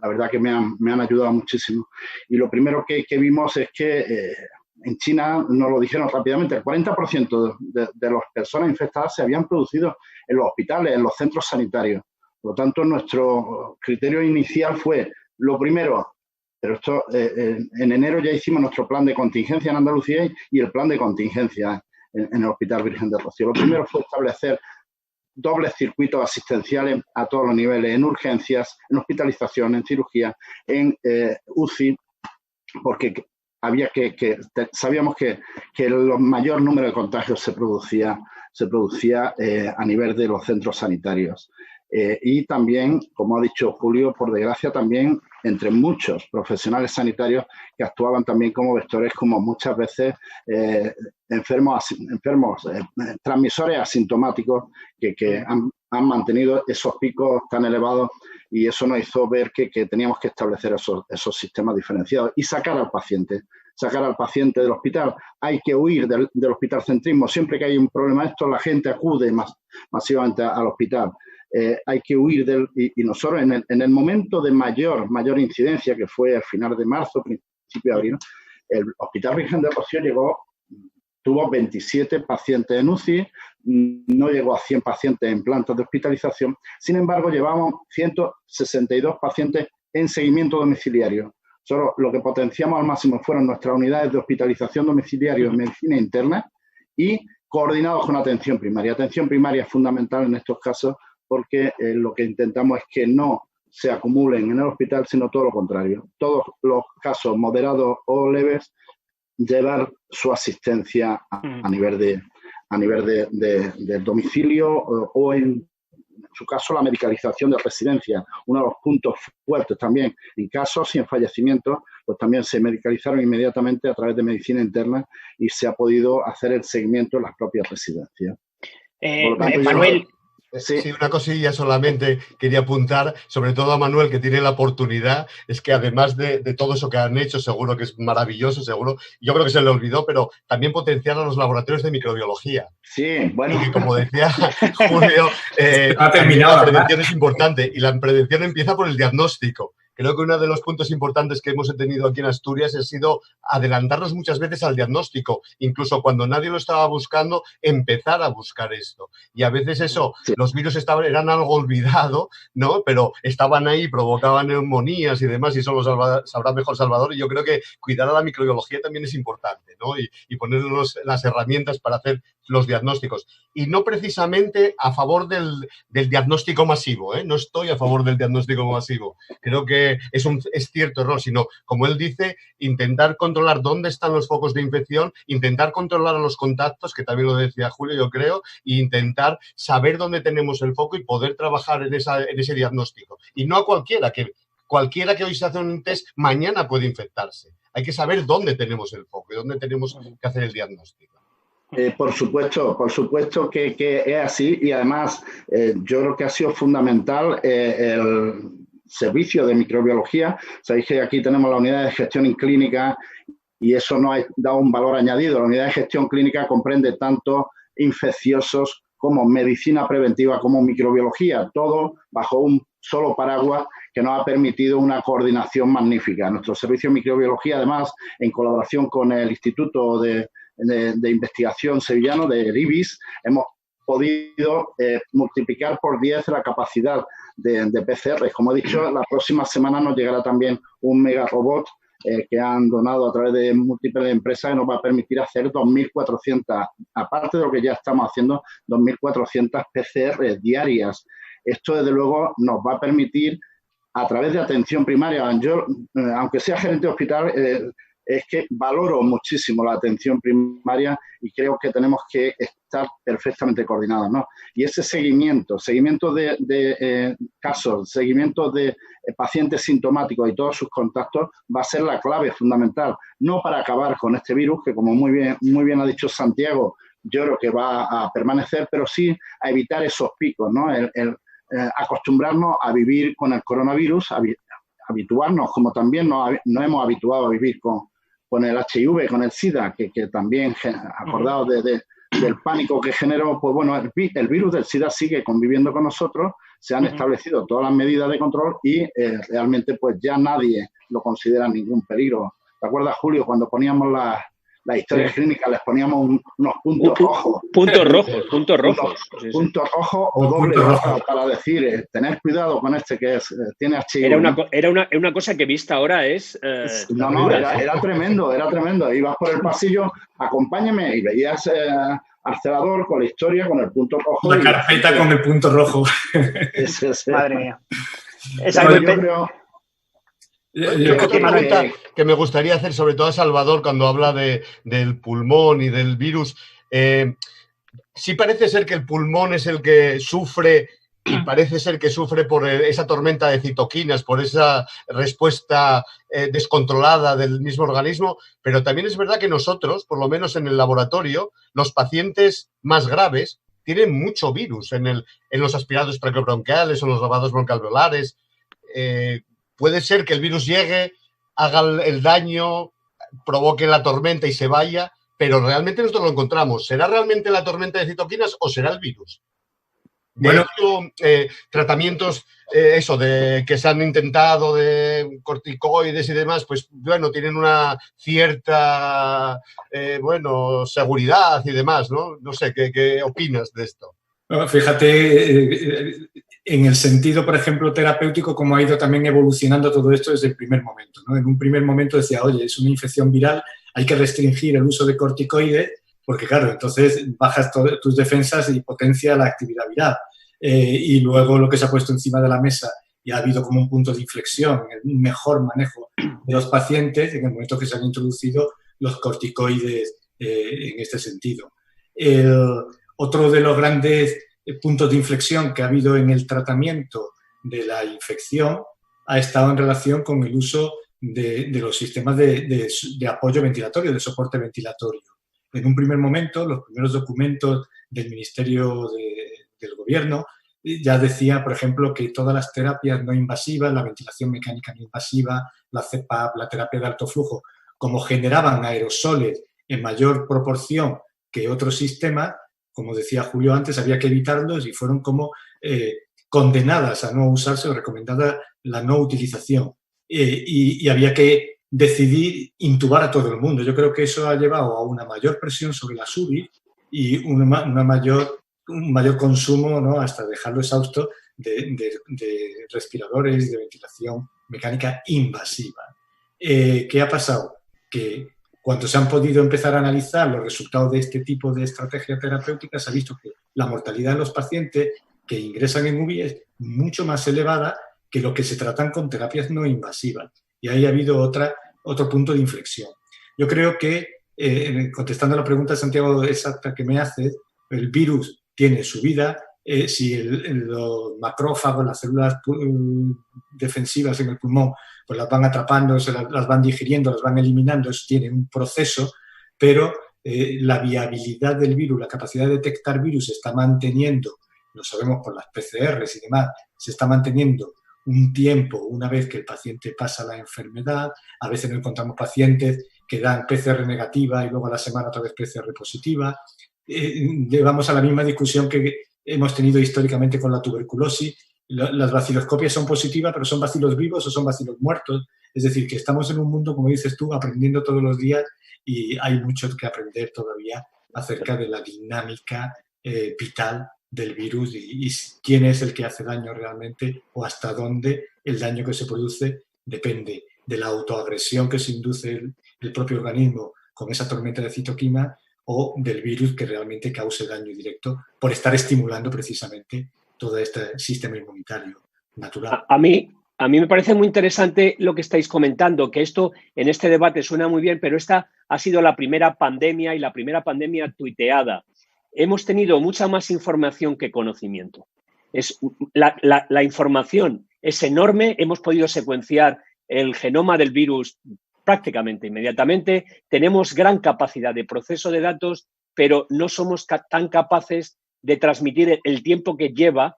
la verdad que me han ayudado muchísimo. Y lo primero que vimos es que en China, nos lo dijeron rápidamente, el 40% de las personas infectadas se habían producido en los hospitales, en los centros sanitarios. Por lo tanto, nuestro criterio inicial fue, lo primero, pero esto en enero ya hicimos nuestro plan de contingencia en Andalucía y el plan de contingencia en el Hospital Virgen del Rocío. Lo primero fue establecer dobles circuitos asistenciales a todos los niveles, en urgencias, en hospitalización, en cirugía, en UCI, porque sabíamos que el mayor número de contagios se producía a nivel de los centros sanitarios. Y también, como ha dicho Julio, por desgracia también entre muchos profesionales sanitarios que actuaban también como vectores, como muchas veces enfermos transmisores asintomáticos que han mantenido esos picos tan elevados, y eso nos hizo ver que teníamos que establecer esos sistemas diferenciados y sacar al paciente del hospital. Hay que huir del hospitalcentrismo. Siempre que hay un problema de esto, la gente acude masivamente al hospital. Hay que huir y nosotros en el momento de mayor incidencia, que fue al final de marzo, principio de abril, el Hospital Virgen del Rocío tuvo 27 pacientes en UCI, no llegó a 100 pacientes en plantas de hospitalización. Sin embargo, llevamos 162 pacientes en seguimiento domiciliario. Solo lo que potenciamos al máximo fueron nuestras unidades de hospitalización domiciliaria en medicina interna y coordinados con atención primaria. Atención primaria es fundamental en estos casos, porque lo que intentamos es que no se acumulen en el hospital, sino todo lo contrario. Todos los casos moderados o leves, llevar su asistencia a nivel del domicilio o en su caso la medicalización de residencia. Uno de los puntos fuertes también en casos y en fallecimientos, pues también se medicalizaron inmediatamente a través de medicina interna y se ha podido hacer el seguimiento en las propias residencias. Manuel... Sí, una cosilla solamente quería apuntar, sobre todo a Manuel, que tiene la oportunidad, es que además de todo eso que han hecho, seguro que es maravilloso, seguro, yo creo que se le olvidó, pero también potenciar a los laboratorios de microbiología. Sí, bueno. Y que, como decía Julio, la prevención es importante, y la prevención empieza por el diagnóstico. Creo que uno de los puntos importantes que hemos tenido aquí en Asturias ha sido adelantarnos muchas veces al diagnóstico, incluso cuando nadie lo estaba buscando, empezar a buscar esto. Y a veces eso, sí, los virus eran algo olvidado, ¿no? Pero estaban ahí, provocaban neumonías y demás, y eso lo sabrá mejor Salvador. Y yo creo que cuidar a la microbiología también es importante, ¿no? Y poner las herramientas para hacer los diagnósticos. Y no precisamente a favor del diagnóstico masivo, ¿eh? No estoy a favor del diagnóstico masivo. Creo que es cierto error, sino, como él dice, intentar controlar dónde están los focos de infección, intentar controlar a los contactos, que también lo decía Julio, yo creo, e intentar saber dónde tenemos el foco y poder trabajar en ese diagnóstico. Y no a cualquiera que hoy se hace un test, mañana puede infectarse. Hay que saber dónde tenemos el foco y dónde tenemos que hacer el diagnóstico. Por supuesto que es así, y además yo creo que ha sido fundamental el servicio de microbiología. Sabéis que aquí tenemos la unidad de gestión en clínica y eso nos ha dado un valor añadido. La unidad de gestión clínica comprende tanto infecciosos como medicina preventiva, como microbiología, todo bajo un solo paraguas que nos ha permitido una coordinación magnífica. Nuestro servicio de microbiología, además, en colaboración con el Instituto de Investigación Sevillano, del IBIS, hemos podido multiplicar por 10 la capacidad de PCR. Como he dicho, la próxima semana nos llegará también un mega robot que han donado a través de múltiples empresas, que nos va a permitir hacer 2.400, aparte de lo que ya estamos haciendo, 2.400 PCR diarias. Esto, desde luego, nos va a permitir, a través de atención primaria, yo, aunque sea gerente de hospital, es que valoro muchísimo la atención primaria y creo que tenemos que estar perfectamente coordinados, ¿no? Y ese seguimiento de casos, seguimiento de pacientes sintomáticos y todos sus contactos va a ser la clave fundamental, no para acabar con este virus, que como muy bien ha dicho Santiago, yo creo que va a permanecer, pero sí a evitar esos picos, ¿no? Acostumbrarnos a vivir con el coronavirus, habituarnos, como también nos hemos habituado a vivir con el HIV, con el SIDA, que también, acordado del pánico que generó, pues bueno, el virus del SIDA sigue conviviendo con nosotros, se han establecido todas las medidas de control y realmente pues ya nadie lo considera ningún peligro. ¿Te acuerdas, Julio, cuando poníamos las historias clínicas les poníamos unos puntos rojos. Puntos rojos. Puntos rojos o doble roja para decir, tened cuidado con este que tiene archivo. Era una cosa que vista ahora es... era tremendo. Ibas por el pasillo, acompáñame, y veías al celador con la historia, con el punto rojo. La carpeta con el punto rojo. Madre mía. Otra pregunta que me gustaría hacer, sobre todo a Salvador, cuando habla del pulmón y del virus. Sí parece ser que el pulmón es el que sufre, y parece ser que sufre por esa tormenta de citoquinas, por esa respuesta descontrolada del mismo organismo, pero también es verdad que nosotros, por lo menos en el laboratorio, los pacientes más graves tienen mucho virus en los aspirados traqueobronquiales o en los lavados broncoalveolares. Puede ser que el virus llegue, haga el daño, provoque la tormenta y se vaya, pero realmente nosotros lo encontramos. ¿Será realmente la tormenta de citoquinas o será el virus? De hecho, tratamientos que se han intentado de corticoides y demás, pues bueno, tienen una cierta seguridad y demás, ¿no? No sé, ¿qué opinas de esto? Fíjate, en el sentido, por ejemplo, terapéutico, cómo ha ido también evolucionando todo esto desde el primer momento, ¿no? En un primer momento decía, oye, es una infección viral, hay que restringir el uso de corticoides, porque claro, entonces bajas tus defensas y potencia la actividad viral. Y luego lo que se ha puesto encima de la mesa y ha habido como un punto de inflexión, un mejor manejo de los pacientes en el momento que se han introducido los corticoides en este sentido. Otro de los grandes puntos de inflexión que ha habido en el tratamiento de la infección ha estado en relación con el uso de los sistemas de apoyo ventilatorio, de soporte ventilatorio. En un primer momento, los primeros documentos del Ministerio del Gobierno ya decía, por ejemplo, que todas las terapias no invasivas, la ventilación mecánica no invasiva, la CPAP, la terapia de alto flujo, como generaban aerosoles en mayor proporción que otros sistemas, como decía Julio antes, había que evitarlos y fueron como condenadas a no usarse o recomendada la no utilización. Y había que decidir intubar a todo el mundo. Yo creo que eso ha llevado a una mayor presión sobre las UBI y un mayor consumo, ¿no?, hasta dejarlo exhausto de respiradores y de ventilación mecánica invasiva. ¿Qué ha pasado? Que cuando se han podido empezar a analizar los resultados de este tipo de estrategia terapéutica, se ha visto que la mortalidad de los pacientes que ingresan en UBI es mucho más elevada que lo que se tratan con terapias no invasivas. Y ahí ha habido otro punto de inflexión. Yo creo que, contestando a la pregunta, Santiago, exacta que me haces, el virus tiene su vida. Si los macrófagos, las células defensivas en el pulmón, pues las van atrapando, las van digiriendo, las van eliminando, eso tiene un proceso, pero la viabilidad del virus, la capacidad de detectar virus se está manteniendo, lo sabemos por las PCRs y demás, se está manteniendo un tiempo una vez que el paciente pasa la enfermedad. A veces nos encontramos pacientes que dan PCR negativa y luego a la semana otra vez PCR positiva. Llevamos a la misma discusión que hemos tenido históricamente con la tuberculosis. Las baciloscopias son positivas, pero ¿son bacilos vivos o son bacilos muertos? Es decir, que estamos en un mundo, como dices tú, aprendiendo todos los días y hay mucho que aprender todavía acerca de la dinámica vital del virus y quién es el que hace daño realmente o hasta dónde el daño que se produce depende de la autoagresión que se induce el propio organismo con esa tormenta de citoquinas o del virus que realmente cause daño directo por estar estimulando precisamente todo este sistema inmunitario natural. A mí me parece muy interesante lo que estáis comentando, que esto en este debate suena muy bien, pero esta ha sido la primera pandemia y la primera pandemia tuiteada. Hemos tenido mucha más información que conocimiento. La información es enorme, hemos podido secuenciar el genoma del virus prácticamente inmediatamente, tenemos gran capacidad de proceso de datos, pero no somos tan capaces de transmitir el tiempo que lleva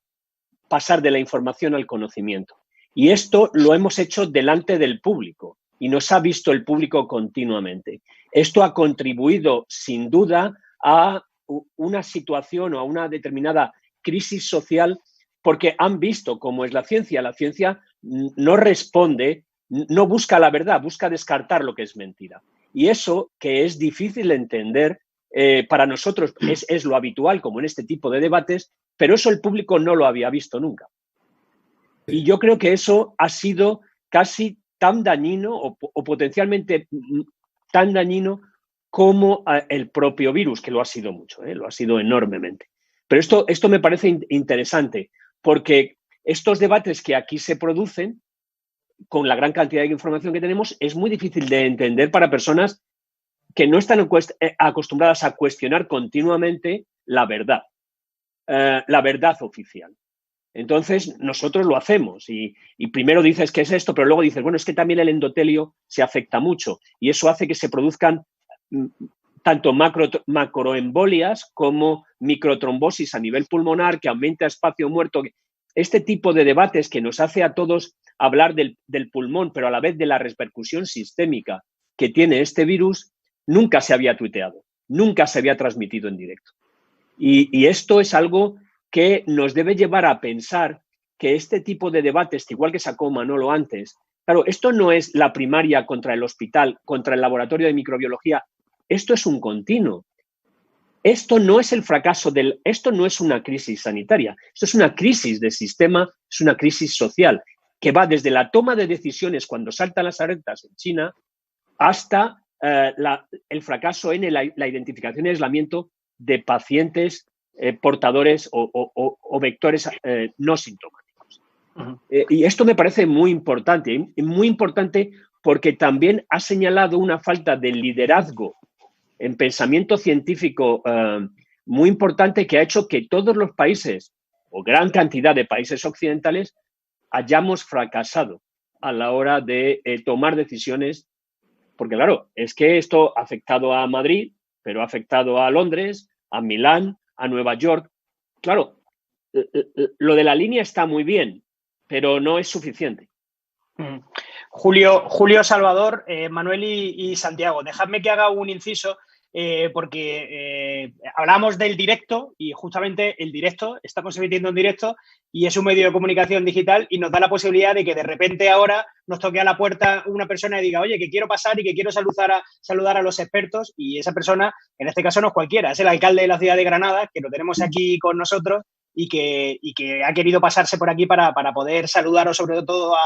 pasar de la información al conocimiento. Y esto lo hemos hecho delante del público y nos ha visto el público continuamente. Esto ha contribuido, sin duda, a una situación o a una determinada crisis social porque han visto cómo es la ciencia. La ciencia no responde, no busca la verdad, busca descartar lo que es mentira. Y eso, que es difícil de entender, para nosotros es lo habitual, como en este tipo de debates, pero eso el público no lo había visto nunca. Y yo creo que eso ha sido casi tan dañino o potencialmente tan dañino como el propio virus, que lo ha sido mucho, lo ha sido enormemente. Pero esto me parece interesante, porque estos debates que aquí se producen, con la gran cantidad de información que tenemos, es muy difícil de entender para personas que no están acostumbradas a cuestionar continuamente la verdad oficial. Entonces, nosotros lo hacemos y primero dices qué es esto, pero luego dices, bueno, es que también el endotelio se afecta mucho y eso hace que se produzcan tanto macroembolias como microtrombosis a nivel pulmonar, que aumenta espacio muerto. Este tipo de debates que nos hace a todos hablar del pulmón, pero a la vez de la repercusión sistémica que tiene este virus, nunca se había tuiteado, nunca se había transmitido en directo. Y esto es algo que nos debe llevar a pensar que este tipo de debates, igual que sacó Manolo antes, claro, esto no es la primaria contra el hospital, contra el laboratorio de microbiología, esto es un continuo. Esto no es el fracaso esto no es una crisis sanitaria, esto es una crisis de sistema, es una crisis social, que va desde la toma de decisiones cuando saltan las alertas en China hasta el fracaso en la identificación y aislamiento de pacientes portadores o vectores no sintomáticos. Y esto me parece muy importante porque también ha señalado una falta de liderazgo en pensamiento científico muy importante, que ha hecho que todos los países, o gran cantidad de países occidentales, hayamos fracasado a la hora de tomar decisiones, porque claro, es que esto ha afectado a Madrid, pero ha afectado a Londres, a Milán, a Nueva York. Claro, lo de la línea está muy bien, pero no es suficiente. Julio, Salvador, Manuel y Santiago, dejadme que haga un inciso, porque hablamos del directo y justamente el directo, estamos emitiendo en directo y es un medio de comunicación digital y nos da la posibilidad de que de repente ahora nos toque a la puerta una persona y diga, oye, que quiero pasar y que quiero saludar a los expertos, y esa persona, en este caso no es cualquiera, es el alcalde de la ciudad de Granada, que lo tenemos aquí con nosotros y que ha querido pasarse por aquí para poder saludaros, sobre todo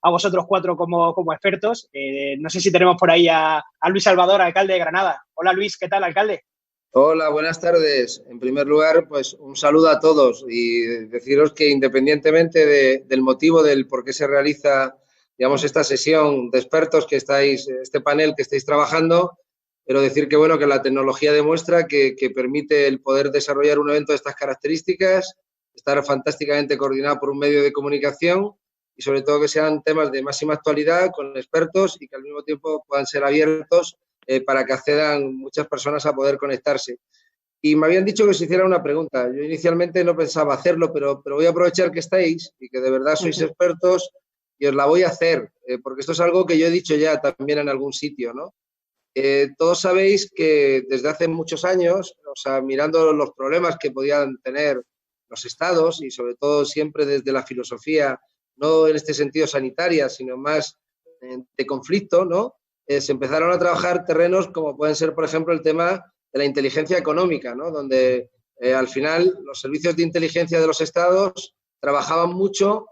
a vosotros cuatro como expertos. No sé si tenemos por ahí a Luis Salvador, alcalde de Granada. Hola Luis, ¿qué tal, alcalde? Hola, buenas tardes. En primer lugar, pues un saludo a todos y deciros que independientemente del motivo del por qué se realiza, digamos, esta sesión de expertos que estáis, este panel que estáis trabajando, pero decir que, bueno, que la tecnología demuestra que permite el poder desarrollar un evento de estas características, estar fantásticamente coordinado por un medio de comunicación y sobre todo que sean temas de máxima actualidad con expertos y que al mismo tiempo puedan ser abiertos para que accedan muchas personas a poder conectarse. Y me habían dicho que os hiciera una pregunta. Yo inicialmente no pensaba hacerlo, pero voy a aprovechar que estáis y que de verdad sois expertos y os la voy a hacer, porque esto es algo que yo he dicho ya también en algún sitio, ¿no? Todos sabéis que desde hace muchos años, o sea, mirando los problemas que podían tener los estados y sobre todo siempre desde la filosofía, no en este sentido sanitaria, sino más de conflicto, ¿no? Se empezaron a trabajar terrenos como pueden ser, por ejemplo, el tema de la inteligencia económica, ¿no? Donde al final los servicios de inteligencia de los estados trabajaban mucho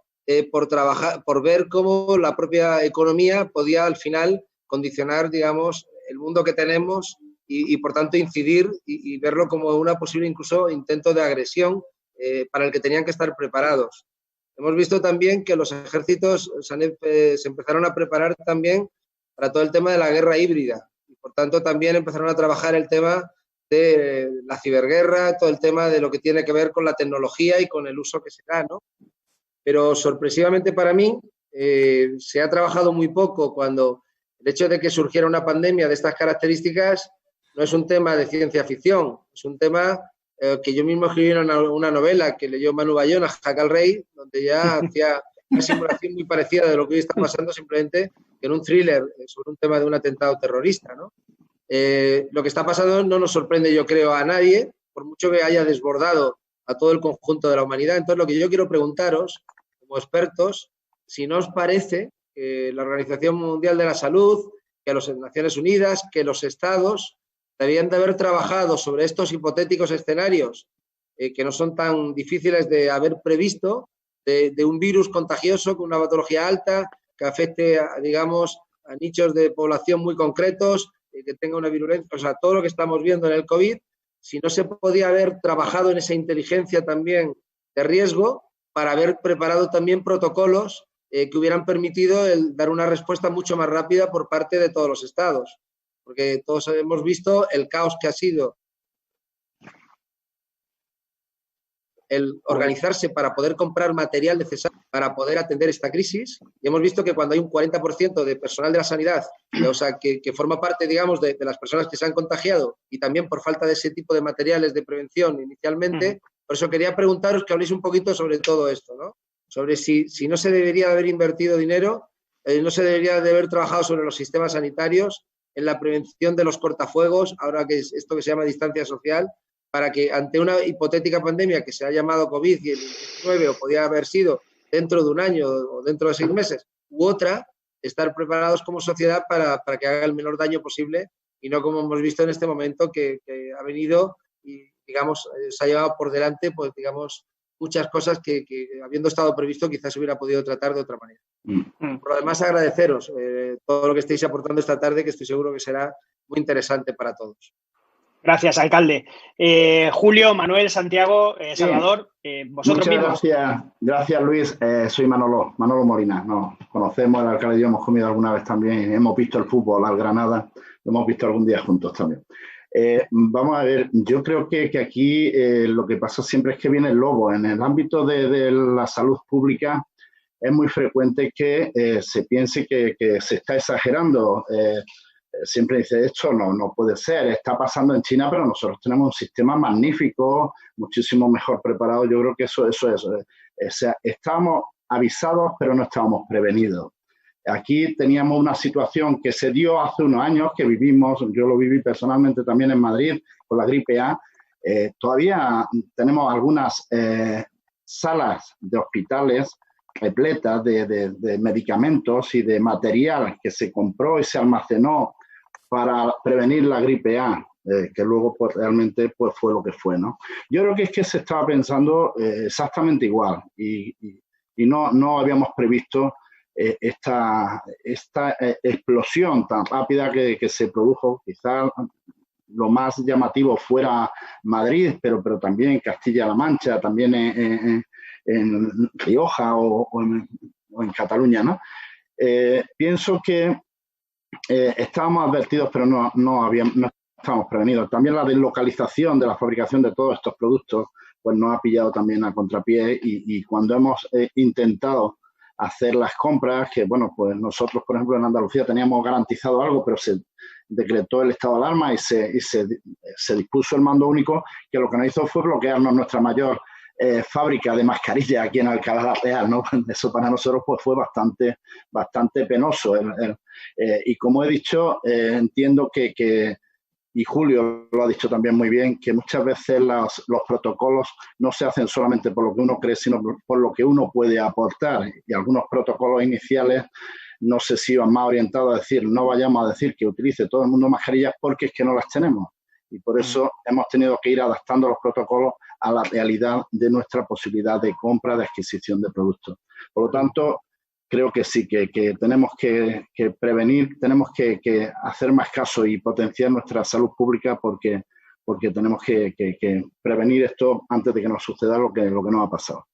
por ver cómo la propia economía podía al final condicionar, digamos, el mundo que tenemos y por tanto incidir y verlo como una posible incluso intento de agresión para el que tenían que estar preparados. Hemos visto también que los ejércitos se empezaron a preparar también para todo el tema de la guerra híbrida y por tanto también empezaron a trabajar el tema de la ciberguerra, todo el tema de lo que tiene que ver con la tecnología y con el uso que se da, ¿no? Pero sorpresivamente para mí se ha trabajado muy poco cuando el hecho de que surgiera una pandemia de estas características no es un tema de ciencia ficción, es un tema que yo mismo escribí una novela que leyó Manu Bayona, Jacal Rey, donde ya hacía una simulación muy parecida de lo que hoy está pasando, simplemente que en un thriller sobre un tema de un atentado terrorista, ¿no? Lo que está pasando no nos sorprende, yo creo, a nadie, por mucho que haya desbordado a todo el conjunto de la humanidad. Entonces, lo que yo quiero preguntaros, como expertos, si no os parece que la Organización Mundial de la Salud, que que las Naciones Unidas, que los estados debían de haber trabajado sobre estos hipotéticos escenarios que no son tan difíciles de haber previsto, de un virus contagioso con una patología alta que afecte, digamos, a nichos de población muy concretos, que tenga una virulencia, o sea, todo lo que estamos viendo en el COVID, si no se podía haber trabajado en esa inteligencia también de riesgo para haber preparado también protocolos que hubieran permitido dar una respuesta mucho más rápida por parte de todos los estados. Porque todos hemos visto el caos que ha sido el organizarse para poder comprar material necesario para poder atender esta crisis. Y hemos visto que cuando hay un 40% de personal de la sanidad, o sea, que forma parte, digamos, de las personas que se han contagiado y también por falta de ese tipo de materiales de prevención inicialmente, por eso quería preguntaros que habléis un poquito sobre todo esto, ¿no? Sobre si no se debería de haber invertido dinero, no se debería de haber trabajado sobre los sistemas sanitarios, en la prevención de los cortafuegos, ahora que es esto que se llama distancia social, para que ante una hipotética pandemia que se ha llamado COVID-19 o podía haber sido dentro de un año o dentro de 6 meses u otra, estar preparados como sociedad para que haga el menor daño posible y no como hemos visto en este momento que ha venido y, digamos, se ha llevado por delante, pues, digamos, muchas cosas que habiendo estado previsto quizás se hubiera podido tratar de otra manera. Por lo demás, agradeceros todo lo que estéis aportando esta tarde, que estoy seguro que será muy interesante para todos. Gracias, alcalde. Julio, Manuel, Santiago, Salvador, vosotros mismos. Gracias, Luis. Soy Manolo Molina. Nos conocemos, el alcalde y yo hemos comido alguna vez también. Hemos visto el fútbol al Granada, lo hemos visto algún día juntos también. Vamos a ver, yo creo que aquí lo que pasa siempre es que viene el lobo. En el ámbito de la salud pública es muy frecuente que se piense que se está exagerando. Siempre dice, esto no puede ser, está pasando en China, pero nosotros tenemos un sistema magnífico, muchísimo mejor preparado. Yo creo que eso es. O sea, estábamos avisados, pero no estábamos prevenidos. Aquí teníamos una situación que se dio hace unos años, que vivimos, yo lo viví personalmente también en Madrid, con la gripe A. Todavía tenemos algunas salas de hospitales repletas de medicamentos y de material que se compró y se almacenó para prevenir la gripe A, que luego pues realmente pues fue lo que fue, ¿no? Yo creo que es que se estaba pensando exactamente igual y no habíamos previsto esta explosión tan rápida que se produjo. Quizás lo más llamativo fuera Madrid, pero también Castilla-La Mancha, también en Rioja o en Cataluña, ¿no? Pienso que estábamos advertidos, pero no estábamos prevenidos. También la deslocalización de la fabricación de todos estos productos pues nos ha pillado también a contrapié y cuando hemos intentado hacer las compras, que bueno, pues nosotros, por ejemplo, en Andalucía teníamos garantizado algo, pero se decretó el estado de alarma y se dispuso el mando único, que lo que nos hizo fue bloquearnos nuestra mayor fábrica de mascarillas aquí en Alcalá Real, ¿no? Eso para nosotros pues fue bastante penoso. Y como he dicho, entiendo que y Julio lo ha dicho también muy bien, que muchas veces los protocolos no se hacen solamente por lo que uno cree, sino por lo que uno puede aportar. Y algunos protocolos iniciales no sé si iban más orientados a decir, no vayamos a decir que utilice todo el mundo mascarillas porque es que no las tenemos. Y por eso hemos tenido que ir adaptando los protocolos a la realidad de nuestra posibilidad de compra, de adquisición de productos. Por lo tanto, creo que sí, que tenemos que prevenir, tenemos que hacer más caso y potenciar nuestra salud pública porque tenemos que prevenir esto antes de que nos suceda lo que nos ha pasado.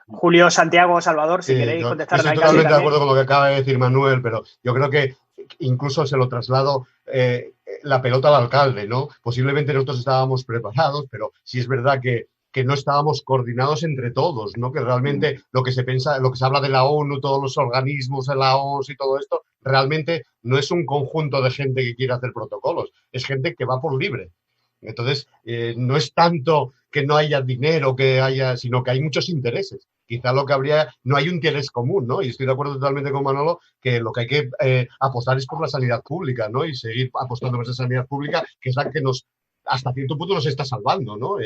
Julio, Santiago, Salvador, si queréis contestar. Estoy totalmente de acuerdo con lo que acaba de decir Manuel, pero yo creo que incluso se lo traslado la pelota al alcalde, ¿no? Posiblemente nosotros estábamos preparados, pero sí es verdad que no estábamos coordinados entre todos, ¿no? Que realmente lo que se piensa, lo que se habla de la ONU, todos los organismos de la OMS y todo esto, realmente no es un conjunto de gente que quiere hacer protocolos, es gente que va por libre. Entonces, no es tanto que no haya dinero, sino que hay muchos intereses. Quizá lo que habría, no hay un interés común, ¿no? Y estoy de acuerdo totalmente con Manolo que lo que hay que apostar es por la sanidad pública, ¿no? Y seguir apostando por esa sanidad pública, que es la que hasta cierto punto nos está salvando, ¿no?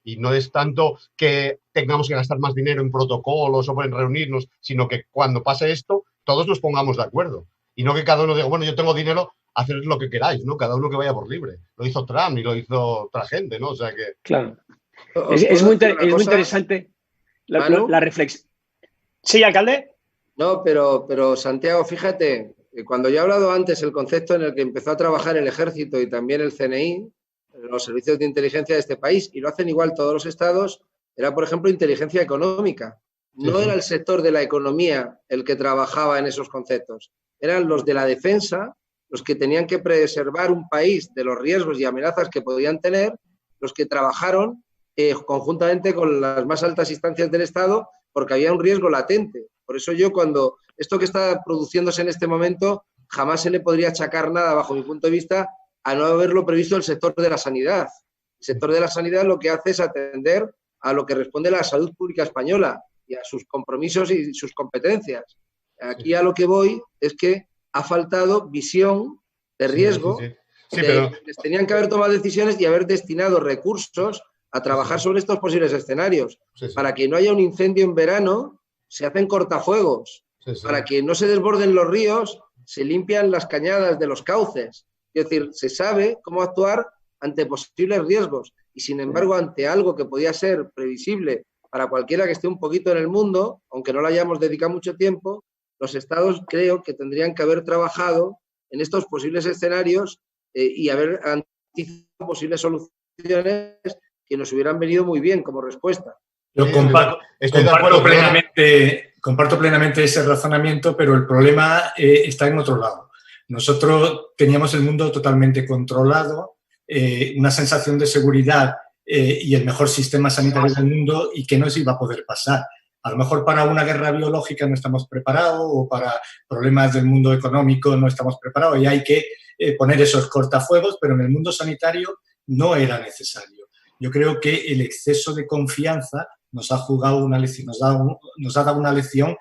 Y no es tanto que tengamos que gastar más dinero en protocolos o en reunirnos, sino que cuando pase esto, todos nos pongamos de acuerdo y no que cada uno diga, bueno, yo tengo dinero, haced lo que queráis, ¿no? Cada uno que vaya por libre. Lo hizo Trump y lo hizo otra gente, ¿no? O sea que... Claro. Es muy interesante la reflexión. Sí, alcalde. No, pero Santiago, fíjate, cuando yo he hablado antes el concepto en el que empezó a trabajar el Ejército y también el CNI, los servicios de inteligencia de este país, y lo hacen igual todos los estados, era, por ejemplo, inteligencia económica. No era el sector de la economía el que trabajaba en esos conceptos, eran los de la defensa, los que tenían que preservar un país de los riesgos y amenazas que podían tener, los que trabajaron conjuntamente con las más altas instancias del Estado, porque había un riesgo latente. Por eso yo, cuando esto que está produciéndose en este momento, jamás se le podría achacar nada, bajo mi punto de vista, a no haberlo previsto el sector de la sanidad. El sector de la sanidad lo que hace es atender a lo que responde la salud pública española y a sus compromisos y sus competencias. Aquí a lo que voy es que ha faltado visión de riesgo. Pero... Les tenían que haber tomado decisiones y haber destinado recursos a trabajar sobre estos posibles escenarios. Para que no haya un incendio en verano, se hacen cortafuegos. Para que no se desborden los ríos, se limpian las cañadas de los cauces. Es decir, se sabe cómo actuar ante posibles riesgos. Y sin embargo, ante algo que podía ser previsible para cualquiera que esté un poquito en el mundo, aunque no le hayamos dedicado mucho tiempo, los estados creo que tendrían que haber trabajado en estos posibles escenarios y haber anticipado posibles soluciones que nos hubieran venido muy bien como respuesta. Yo comparto plenamente ese razonamiento, pero el problema está en otro lado. Nosotros teníamos el mundo totalmente controlado, una sensación de seguridad y el mejor sistema sanitario del mundo, y que no se iba a poder pasar. A lo mejor para una guerra biológica no estamos preparados, o para problemas del mundo económico no estamos preparados, y hay que poner esos cortafuegos, pero en el mundo sanitario no era necesario. Yo creo que el exceso de confianza nos ha jugado una lección, nos ha dado una lección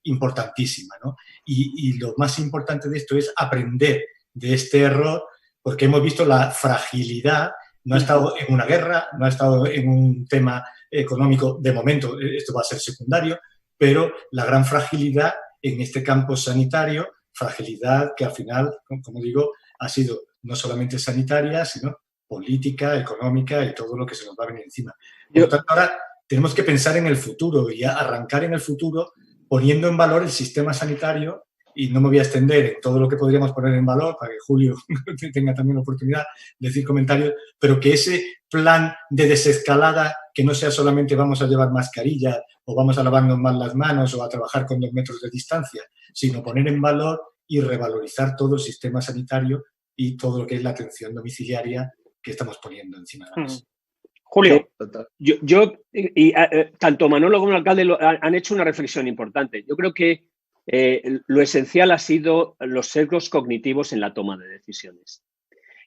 importantísima, ¿no? Y lo más importante de esto es aprender de este error, porque hemos visto la fragilidad. No ha estado en una guerra, no ha estado en un tema económico. De momento, esto va a ser secundario, pero la gran fragilidad en este campo sanitario, fragilidad que al final, como digo, ha sido no solamente sanitaria, sino política, económica y todo lo que se nos va a venir encima. Por lo tanto, ahora tenemos que pensar en el futuro y arrancar en el futuro poniendo en valor el sistema sanitario, y no me voy a extender en todo lo que podríamos poner en valor para que Julio tenga también la oportunidad de decir comentarios, pero que ese plan de desescalada, que no sea solamente vamos a llevar mascarilla o vamos a lavarnos más las manos o a trabajar con 2 metros de distancia, sino poner en valor y revalorizar todo el sistema sanitario y todo lo que es la atención domiciliaria que estamos poniendo encima de la mesa. Julio. Tanto Manolo como el alcalde han hecho una reflexión importante. Yo creo que lo esencial ha sido los sesgos cognitivos en la toma de decisiones.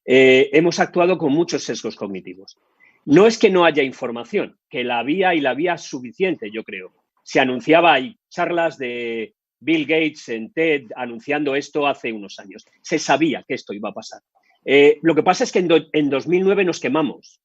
Hemos actuado con muchos sesgos cognitivos. No es que no haya información, que la había y la había suficiente, yo creo. Se anunciaba, hay charlas de Bill Gates en TED anunciando esto hace unos años. Se sabía que esto iba a pasar. Lo que pasa es que en 2009 nos quemamos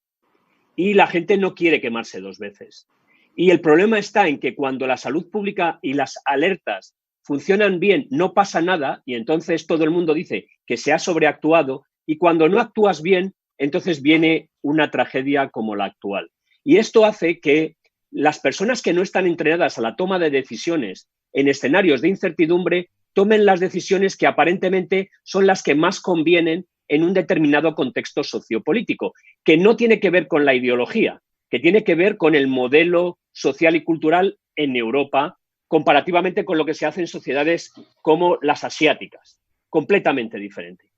y la gente no quiere quemarse 2 veces. Y el problema está en que cuando la salud pública y las alertas funcionan bien, no pasa nada, y entonces todo el mundo dice que se ha sobreactuado, y cuando no actúas bien, entonces viene una tragedia como la actual. Y esto hace que las personas que no están entrenadas a la toma de decisiones en escenarios de incertidumbre tomen las decisiones que aparentemente son las que más convienen en un determinado contexto sociopolítico, que no tiene que ver con la ideología, que tiene que ver con el modelo social y cultural en Europa, comparativamente con lo que se hace en sociedades como las asiáticas, completamente diferente.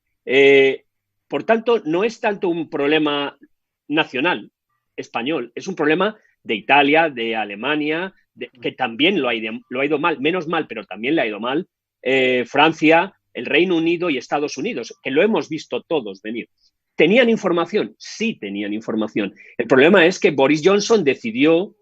Por tanto, no es tanto un problema nacional, español, es un problema de Italia, de Alemania, que también lo ha ido mal, menos mal, pero también le ha ido mal, Francia, el Reino Unido y Estados Unidos, que lo hemos visto todos venir. ¿Tenían información? Sí tenían información. El problema es que Boris Johnson decidió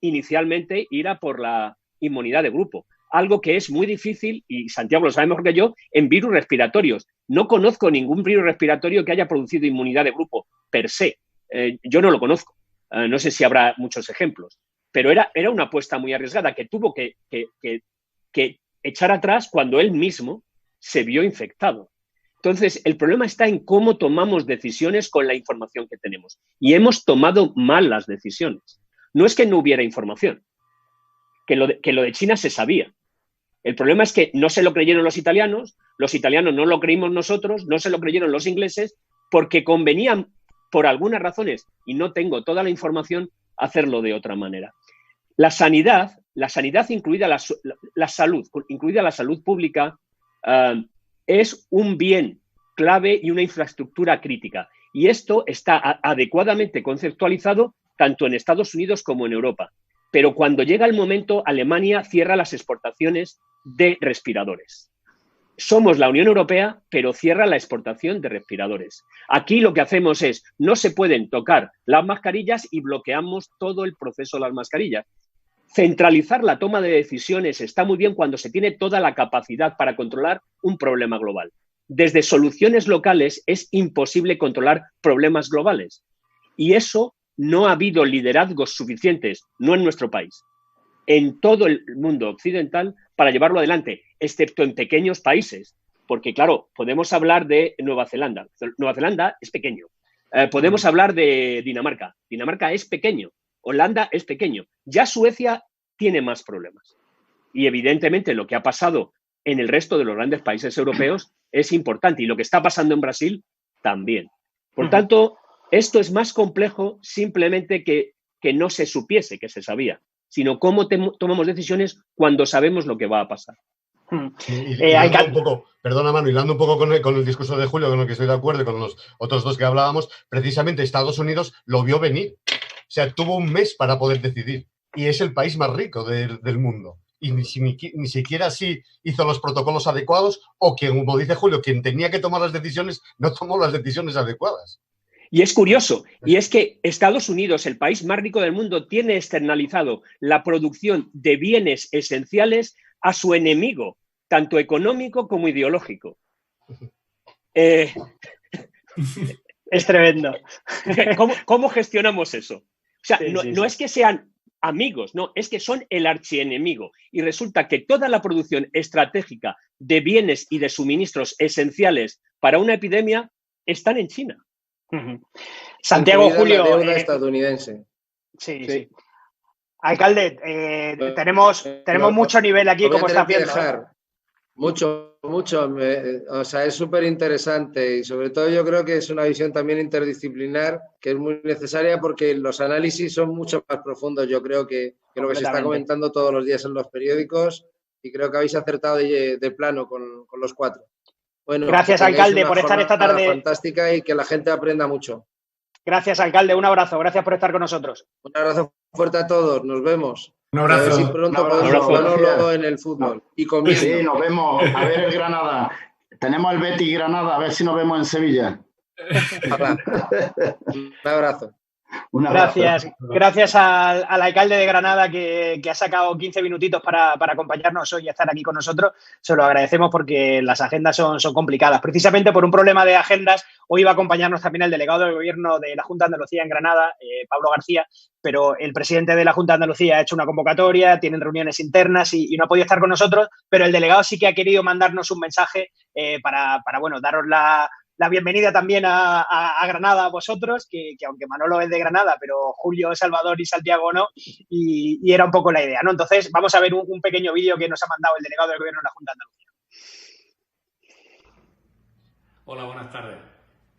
inicialmente ir a por la inmunidad de grupo, algo que es muy difícil, y Santiago lo sabe mejor que yo, en virus respiratorios. No conozco ningún virus respiratorio que haya producido inmunidad de grupo per se. Yo no lo conozco. No sé si habrá muchos ejemplos, pero era una apuesta muy arriesgada que tuvo que echar atrás cuando él mismo se vio infectado. Entonces, el problema está en cómo tomamos decisiones con la información que tenemos. Y hemos tomado mal las decisiones. No es que no hubiera información, que lo de China se sabía. El problema es que no se lo creyeron los italianos no lo creímos nosotros, no se lo creyeron los ingleses, porque convenían, por algunas razones, y no tengo toda la información, hacerlo de otra manera. La sanidad incluida la salud, incluida la salud pública, es un bien clave y una infraestructura crítica. Y esto está adecuadamente conceptualizado tanto en Estados Unidos como en Europa. Pero cuando llega el momento, Alemania cierra las exportaciones de respiradores. Somos la Unión Europea, pero cierra la exportación de respiradores. Aquí lo que hacemos es, no se pueden tocar las mascarillas y bloqueamos todo el proceso de las mascarillas. Centralizar la toma de decisiones está muy bien cuando se tiene toda la capacidad para controlar un problema global. Desde soluciones locales es imposible controlar problemas globales. Y eso no ha habido liderazgos suficientes, no en nuestro país, en todo el mundo occidental para llevarlo adelante, excepto en pequeños países. Porque, claro, podemos hablar de Nueva Zelanda. Nueva Zelanda es pequeño. Podemos hablar de Dinamarca. Dinamarca es pequeño. Holanda es pequeño. Ya Suecia tiene más problemas. Y evidentemente lo que ha pasado en el resto de los grandes países europeos es importante. Y lo que está pasando en Brasil también. Por tanto, esto es más complejo simplemente que no se supiese que se sabía, sino cómo tomamos decisiones cuando sabemos lo que va a pasar. Hilando un poco, perdona Manu, hilando un poco con el discurso de Julio, con el que estoy de acuerdo, y con los otros dos que hablábamos, precisamente Estados Unidos lo vio venir. O sea, tuvo un mes para poder decidir. Y es el país más rico del mundo. Y ni siquiera así hizo los protocolos adecuados, o quien, como dice Julio, quien tenía que tomar las decisiones, no tomó las decisiones adecuadas. Y es curioso, y es que Estados Unidos, el país más rico del mundo, tiene externalizado la producción de bienes esenciales a su enemigo, tanto económico como ideológico. Es tremendo. ¿Cómo gestionamos eso? O sea, no es que sean amigos, no, es que son el archienemigo. Y resulta que toda la producción estratégica de bienes y de suministros esenciales para una epidemia están en China. Santiago, Julio. La deuda estadounidense. Sí. Alcalde, tenemos mucho nivel aquí, como está viendo. Mucho. O sea, es súper interesante y sobre todo yo creo que es una visión también interdisciplinar que es muy necesaria porque los análisis son mucho más profundos, yo creo que lo que se está comentando todos los días en los periódicos y creo que habéis acertado de plano con los cuatro. Bueno, gracias, alcalde, por estar esta tarde. Fantástica y que la gente aprenda mucho. Gracias, alcalde. Un abrazo. Gracias por estar con nosotros. Un abrazo fuerte a todos. Nos vemos. Un abrazo. A ver si pronto podemos jugarlo en el fútbol. Y comiendo. Sí, nos vemos. A ver el Granada. Tenemos el Betis Granada. A ver si nos vemos en Sevilla. Un abrazo. Gracias al alcalde de Granada que ha sacado 15 minutitos para acompañarnos hoy y estar aquí con nosotros. Se lo agradecemos porque las agendas son complicadas. Precisamente por un problema de agendas, hoy va a acompañarnos también el delegado del Gobierno de la Junta de Andalucía en Granada, Pablo García, pero el presidente de la Junta de Andalucía ha hecho una convocatoria, tienen reuniones internas y no ha podido estar con nosotros, pero el delegado sí que ha querido mandarnos un mensaje para daros la bienvenida también a Granada a vosotros, que aunque Manolo es de Granada, pero Julio, Salvador y Santiago no, y era un poco la idea, ¿no? Entonces, vamos a ver un pequeño vídeo que nos ha mandado el delegado del Gobierno de la Junta de Andalucía. Hola, buenas tardes.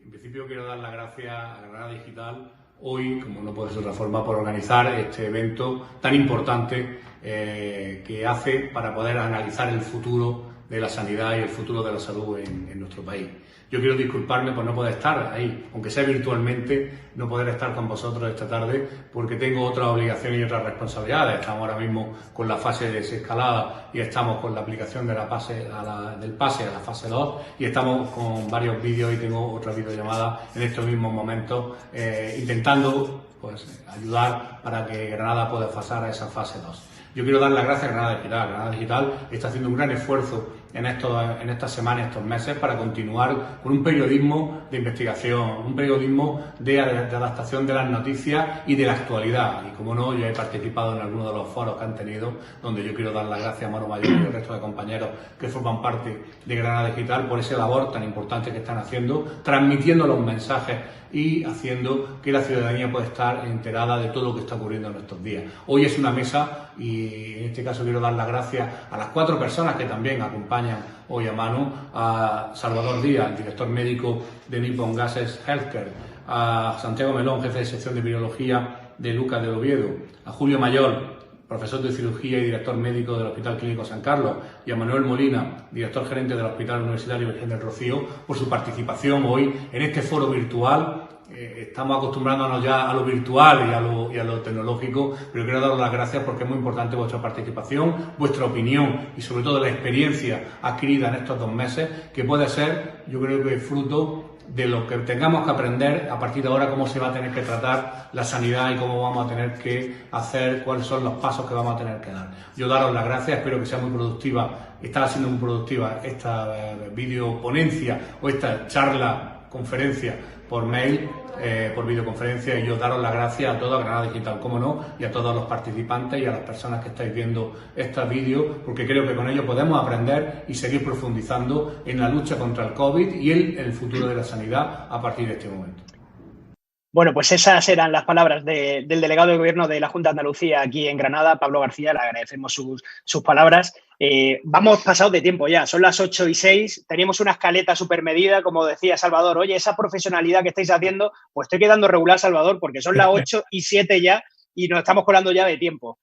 En principio quiero dar las gracias a Granada Digital hoy, como no puede ser de otra forma, por organizar este evento tan importante que hace para poder analizar el futuro de la sanidad y el futuro de la salud en nuestro país. Yo quiero disculparme por no poder estar ahí, aunque sea virtualmente, no poder estar con vosotros esta tarde porque tengo otras obligaciones y otras responsabilidades. Estamos ahora mismo con la fase de desescalada y estamos con la aplicación de del pase a la fase 2 y estamos con varios vídeos y tengo otra videollamada en estos mismos momentos intentando ayudar para que Granada pueda pasar a esa fase 2. Yo quiero dar las gracias a Granada Digital. Granada Digital está haciendo un gran esfuerzo en estas semanas, estos meses, para continuar con un periodismo de investigación, un periodismo de adaptación de las noticias y de la actualidad. Y como no, yo he participado en algunos de los foros que han tenido, donde yo quiero dar las gracias a Manu Mayor y al resto de compañeros que forman parte de Granada Digital por esa labor tan importante que están haciendo, transmitiendo los mensajes y haciendo que la ciudadanía pueda estar enterada de todo lo que está ocurriendo en estos días. Hoy es una mesa y en este caso quiero dar las gracias a las 4 personas que también acompañan hoy a Manu, a Salvador Díaz, el director médico de Nippon Gases Healthcare, a Santiago Melón, jefe de sección de virología de Lucas del Oviedo, a Julio Mayor, profesor de cirugía y director médico del Hospital Clínico San Carlos, y a Manuel Molina, director gerente del Hospital Universitario Virgen del Rocío, por su participación hoy en este foro virtual. Estamos acostumbrándonos ya a lo virtual y a lo tecnológico, pero quiero daros las gracias porque es muy importante vuestra participación, vuestra opinión y sobre todo la experiencia adquirida en estos 2 meses, que puede ser, yo creo que fruto de lo que tengamos que aprender a partir de ahora, cómo se va a tener que tratar la sanidad y cómo vamos a tener que hacer, cuáles son los pasos que vamos a tener que dar. Yo daros las gracias, espero que sea muy productiva, está siendo muy productiva esta videoponencia o esta charla, conferencia por mail, por videoconferencia, y yo daros las gracias a toda Granada Digital, como no, y a todos los participantes y a las personas que estáis viendo estos vídeos, porque creo que con ello podemos aprender y seguir profundizando en la lucha contra el COVID y el futuro de la sanidad a partir de este momento. Bueno, pues esas eran las palabras del delegado de Gobierno de la Junta de Andalucía aquí en Granada, Pablo García. Le agradecemos sus palabras. Vamos pasados de tiempo ya, son las 8:06. Teníamos una escaleta súper medida, como decía Salvador. Oye, esa profesionalidad que estáis haciendo, pues estoy quedando regular, Salvador, porque son las 8:07 ya y nos estamos colando ya de tiempo.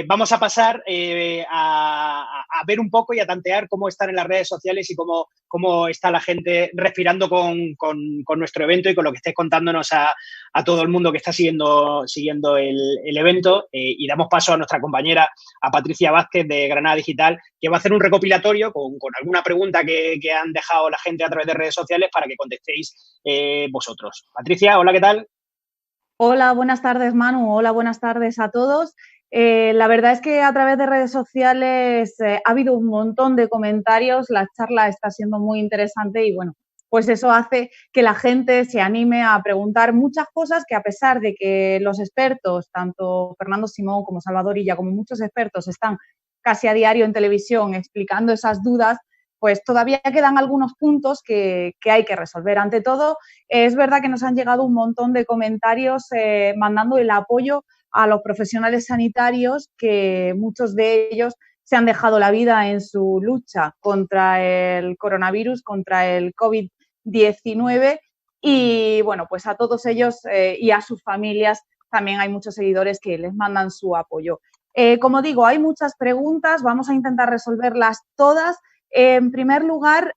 Vamos a pasar a ver un poco y a tantear cómo están en las redes sociales y cómo está la gente respirando con nuestro evento y con lo que estáis contándonos a todo el mundo que está siguiendo el evento. Y damos paso a nuestra compañera, a Patricia Vázquez de Granada Digital, que va a hacer un recopilatorio con alguna pregunta que han dejado la gente a través de redes sociales para que contestéis vosotros. Patricia, hola, ¿qué tal? Hola, buenas tardes, Manu. Hola, buenas tardes a todos. La verdad es que a través de redes sociales ha habido un montón de comentarios, la charla está siendo muy interesante y bueno, pues eso hace que la gente se anime a preguntar muchas cosas que a pesar de que los expertos, tanto Fernando Simón como Salvador Illa, como muchos expertos están casi a diario en televisión explicando esas dudas, pues todavía quedan algunos puntos que hay que resolver. Ante todo, es verdad que nos han llegado un montón de comentarios mandando el apoyo a los profesionales sanitarios, que muchos de ellos se han dejado la vida en su lucha contra el coronavirus, contra el COVID-19 y bueno, pues a todos ellos y a sus familias también hay muchos seguidores que les mandan su apoyo. Como digo, hay muchas preguntas, vamos a intentar resolverlas todas. En primer lugar,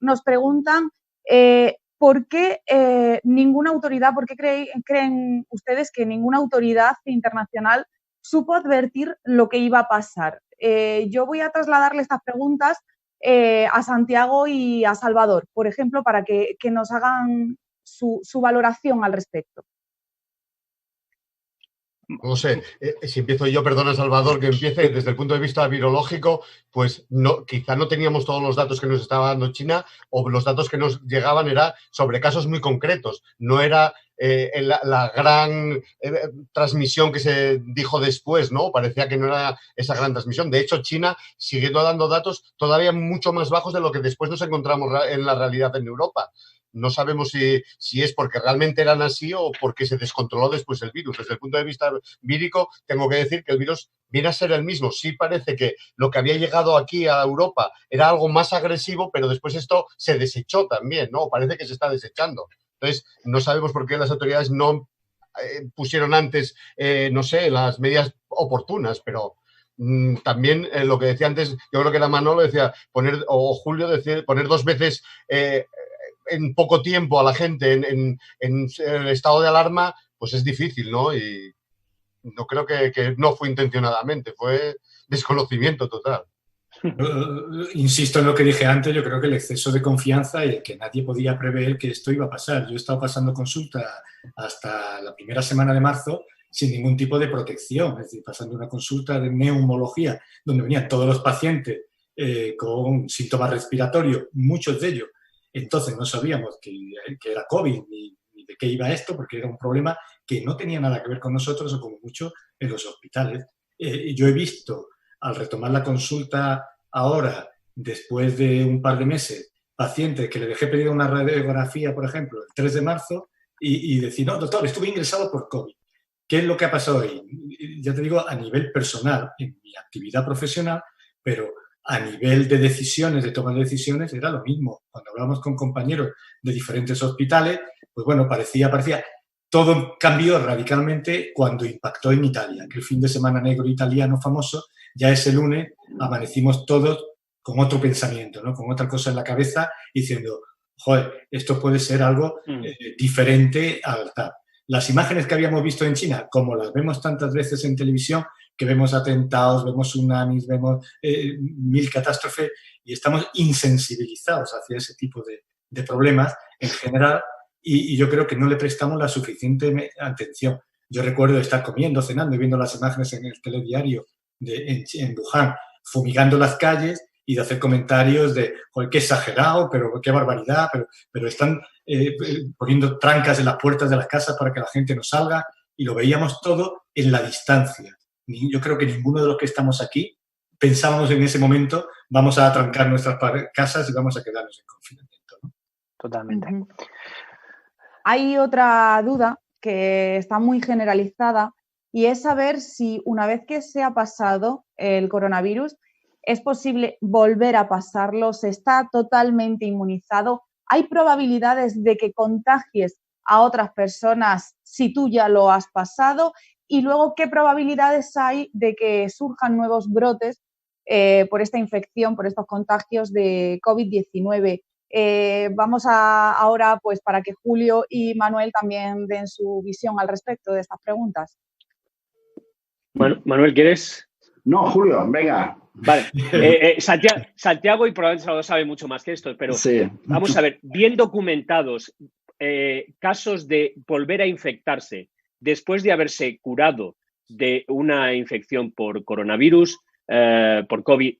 nos preguntan ¿por qué ninguna autoridad, por qué creen ustedes que ninguna autoridad internacional supo advertir lo que iba a pasar? Yo voy a trasladarle estas preguntas a Santiago y a Salvador, por ejemplo, para que nos hagan su valoración al respecto. No sé, si empiezo yo, perdona Salvador, que empiece desde el punto de vista virológico, pues no, quizá no teníamos todos los datos que nos estaba dando China o los datos que nos llegaban era sobre casos muy concretos, no era la gran transmisión que se dijo después, ¿no? Parecía que no era esa gran transmisión. De hecho, China siguiendo dando datos todavía mucho más bajos de lo que después nos encontramos en la realidad en Europa. No sabemos si es porque realmente eran así o porque se descontroló después el virus. Desde el punto de vista vírico, tengo que decir que el virus viene a ser el mismo. Sí parece que lo que había llegado aquí a Europa era algo más agresivo, pero después esto se desechó también, ¿no? Parece que se está desechando. Entonces, no sabemos por qué las autoridades no pusieron antes, no sé, las medidas oportunas, pero también lo que decía antes, yo creo que era Manolo, decía, o Julio decía, poner 2 veces en poco tiempo a la gente en el estado de alarma, pues es difícil, ¿no? Y no creo que no fue intencionadamente, fue desconocimiento total. Insisto en lo que dije antes, yo creo que el exceso de confianza y el que nadie podía prever que esto iba a pasar. Yo he estado pasando consulta hasta la primera semana de marzo sin ningún tipo de protección, es decir, pasando una consulta de neumología donde venían todos los pacientes con síntomas respiratorios, muchos de ellos. Entonces no sabíamos que era COVID ni de qué iba esto, porque era un problema que no tenía nada que ver con nosotros o como mucho en los hospitales. Yo he visto, al retomar la consulta ahora, después de un par de meses, pacientes que le dejé pedir una radiografía, por ejemplo, el 3 de marzo, y decir, no, doctor, estuve ingresado por COVID. ¿Qué es lo que ha pasado ahí? Ya te digo, a nivel personal, en mi actividad profesional, pero a nivel de decisiones, de toma de decisiones, era lo mismo. Cuando hablábamos con compañeros de diferentes hospitales, pues bueno, parecía. Todo cambió radicalmente cuando impactó en Italia, que el fin de semana negro italiano famoso, ya ese lunes amanecimos todos con otro pensamiento, ¿no? Con otra cosa en la cabeza, diciendo, joder, esto puede ser algo diferente al TAP. Las imágenes que habíamos visto en China, como las vemos tantas veces en televisión, que vemos atentados, vemos tsunamis, vemos 1000 catástrofes, y estamos insensibilizados hacia ese tipo de problemas en general, y yo creo que no le prestamos la suficiente atención. Yo recuerdo estar comiendo, cenando y viendo las imágenes en el telediario en Wuhan, fumigando las calles, y de hacer comentarios de, joder, qué exagerado, pero qué barbaridad, pero están poniendo trancas en las puertas de las casas para que la gente no salga, y lo veíamos todo en la distancia. Yo creo que ninguno de los que estamos aquí pensábamos en ese momento, vamos a trancar nuestras casas y vamos a quedarnos en confinamiento, ¿no? Totalmente. Hay otra duda que está muy generalizada, y es saber si una vez que se ha pasado el coronavirus, ¿es posible volver a pasarlo? ¿Se está totalmente inmunizado? ¿Hay probabilidades de que contagies a otras personas si tú ya lo has pasado? Y luego, ¿qué probabilidades hay de que surjan nuevos brotes por esta infección, por estos contagios de COVID-19? Vamos ahora, pues, para que Julio y Manuel también den su visión al respecto de estas preguntas. Bueno, Manuel, ¿quieres? No, Julio, venga. Vale. Santiago, y probablemente lo sabe mucho más que esto, pero sí. Vamos a ver, bien documentados casos de volver a infectarse después de haberse curado de una infección por coronavirus, por COVID,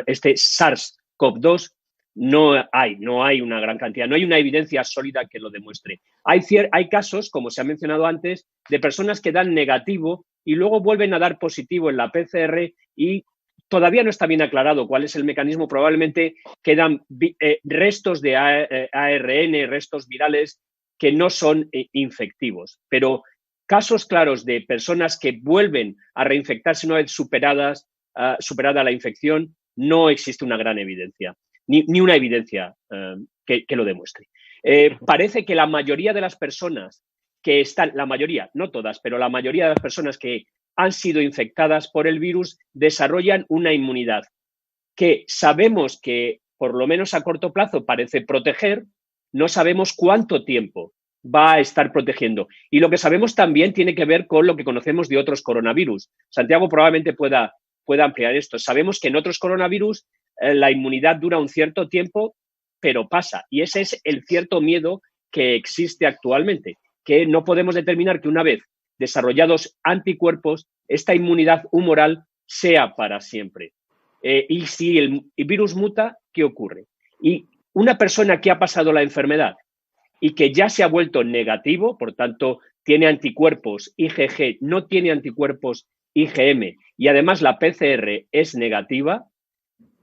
este SARS-CoV-2, no hay una gran cantidad, no hay una evidencia sólida que lo demuestre. Hay casos, como se ha mencionado antes, de personas que dan negativo y luego vuelven a dar positivo en la PCR, y todavía no está bien aclarado cuál es el mecanismo. Probablemente quedan restos de ARN, restos virales que no son infectivos. Pero casos claros de personas que vuelven a reinfectarse una vez superada la infección, no existe una gran evidencia, ni una evidencia que lo demuestre. Parece que la mayoría de las personas que están, la mayoría, no todas, pero la mayoría de las personas que han sido infectadas por el virus desarrollan una inmunidad que sabemos que, por lo menos a corto plazo, parece proteger. No sabemos cuánto tiempo va a estar protegiendo. Y lo que sabemos también tiene que ver con lo que conocemos de otros coronavirus. Santiago probablemente pueda ampliar esto. Sabemos que en otros coronavirus la inmunidad dura un cierto tiempo, pero pasa. Y ese es el cierto miedo que existe actualmente, que no podemos determinar que una vez desarrollados anticuerpos, esta inmunidad humoral sea para siempre. Y si el virus muta, ¿qué ocurre? Y una persona que ha pasado la enfermedad y que ya se ha vuelto negativo, por tanto, tiene anticuerpos IgG, no tiene anticuerpos IgM, y además la PCR es negativa,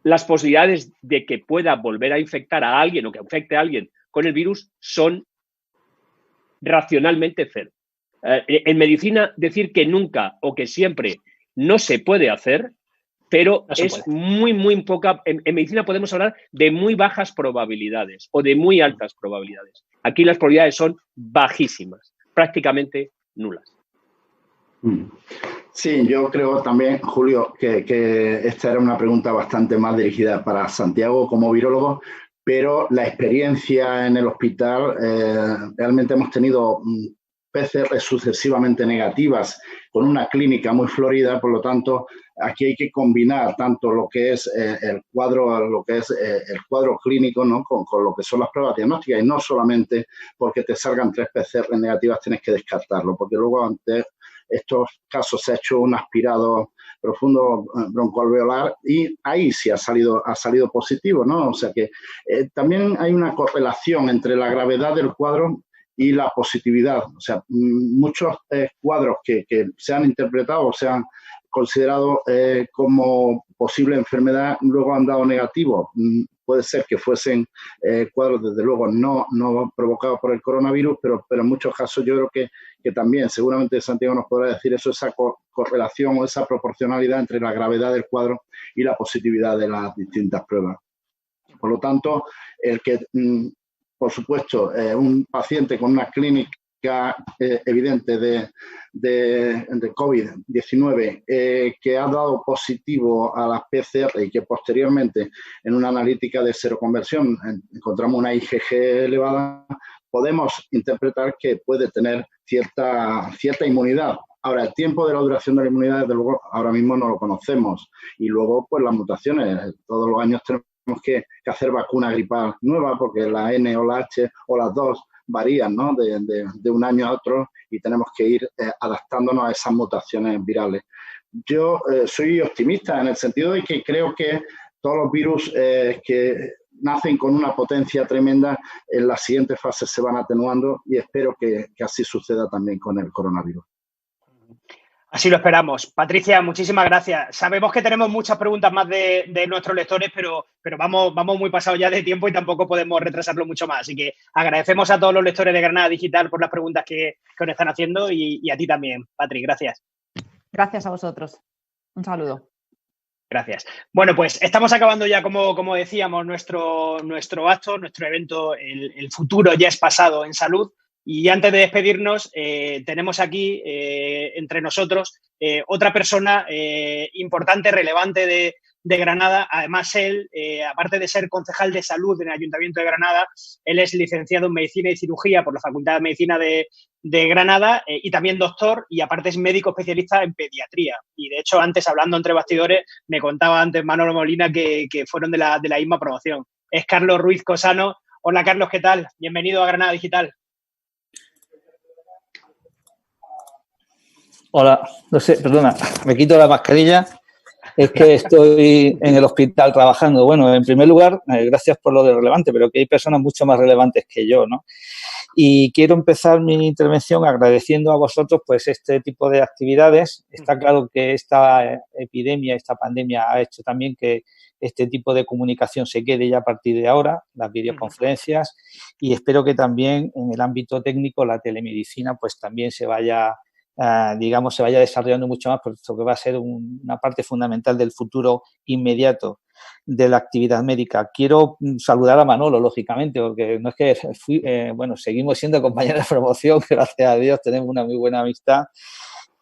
las posibilidades de que pueda volver a infectar a alguien o que infecte a alguien con el virus son racionalmente cero. En medicina, decir que nunca o que siempre no se puede hacer, pero es muy poca. En medicina podemos hablar de muy bajas probabilidades o de muy altas probabilidades. Aquí las probabilidades son bajísimas, prácticamente nulas. Sí, yo creo también, Julio, que esta era una pregunta bastante más dirigida para Santiago como virólogo, pero la experiencia en el hospital, realmente hemos tenido PCR sucesivamente negativas con una clínica muy florida. Por lo tanto, aquí hay que combinar tanto lo que es el cuadro clínico, ¿no? con lo que son las pruebas diagnósticas, y no solamente porque te salgan 3 PCR negativas tienes que descartarlo, porque luego ante estos casos se ha hecho un aspirado profundo broncoalveolar, y ahí sí ha salido positivo, ¿no? O sea que también hay una correlación entre la gravedad del cuadro y la positividad. O sea, muchos cuadros que se han interpretado o se han considerado como posible enfermedad luego han dado negativo. Puede ser que fuesen cuadros, desde luego, no provocados por el coronavirus, pero en muchos casos yo creo que también, seguramente Santiago nos podrá decir eso, esa correlación o esa proporcionalidad entre la gravedad del cuadro y la positividad de las distintas pruebas. Por lo tanto, el que, por supuesto, un paciente con una clínica evidente de COVID-19 que ha dado positivo a las PCR y que posteriormente en una analítica de seroconversión encontramos una IgG elevada, podemos interpretar que puede tener cierta inmunidad. Ahora, el tiempo de la duración de la inmunidad, desde luego, ahora mismo no lo conocemos. Y luego, pues las mutaciones. Todos los años tenemos que hacer vacuna gripal nueva porque la N o la H o las dos varían, ¿no? de un año a otro, y tenemos que ir adaptándonos a esas mutaciones virales. Yo soy optimista en el sentido de que creo que todos los virus que nacen con una potencia tremenda en las siguientes fases se van atenuando, y espero que así suceda también con el coronavirus. Así lo esperamos. Patricia, muchísimas gracias. Sabemos que tenemos muchas preguntas más de nuestros lectores, pero vamos muy pasados ya de tiempo y tampoco podemos retrasarlo mucho más. Así que agradecemos a todos los lectores de Granada Digital por las preguntas que nos están haciendo, y a ti también, Patri. Gracias. Gracias a vosotros. Un saludo. Gracias. Bueno, pues estamos acabando ya, como decíamos, nuestro acto, nuestro evento, el futuro ya es pasado en salud. Y antes de despedirnos, tenemos aquí entre nosotros otra persona importante, relevante de Granada. Además, él, aparte de ser concejal de salud en el Ayuntamiento de Granada, él es licenciado en Medicina y Cirugía por la Facultad de Medicina de Granada y también doctor, y aparte es médico especialista en pediatría. Y de hecho, antes, hablando entre bastidores, me contaba antes Manolo Molina que fueron de la misma promoción. Es Carlos Ruiz Cosano. Hola, Carlos, ¿qué tal? Bienvenido a Granada Digital. Hola, no sé, perdona, me quito la mascarilla, es que estoy en el hospital trabajando. Bueno, en primer lugar, gracias por lo de relevante, pero que hay personas mucho más relevantes que yo, ¿no? Y quiero empezar mi intervención agradeciendo a vosotros pues este tipo de actividades. Está claro que esta epidemia, esta pandemia ha hecho también que este tipo de comunicación se quede ya a partir de ahora, las videoconferencias, y espero que también en el ámbito técnico la telemedicina pues también se vaya desarrollando mucho más, puesto que va a ser una parte fundamental del futuro inmediato de la actividad médica. Quiero saludar a Manolo, lógicamente, porque no es que seguimos siendo compañeros de promoción, gracias a Dios tenemos una muy buena amistad,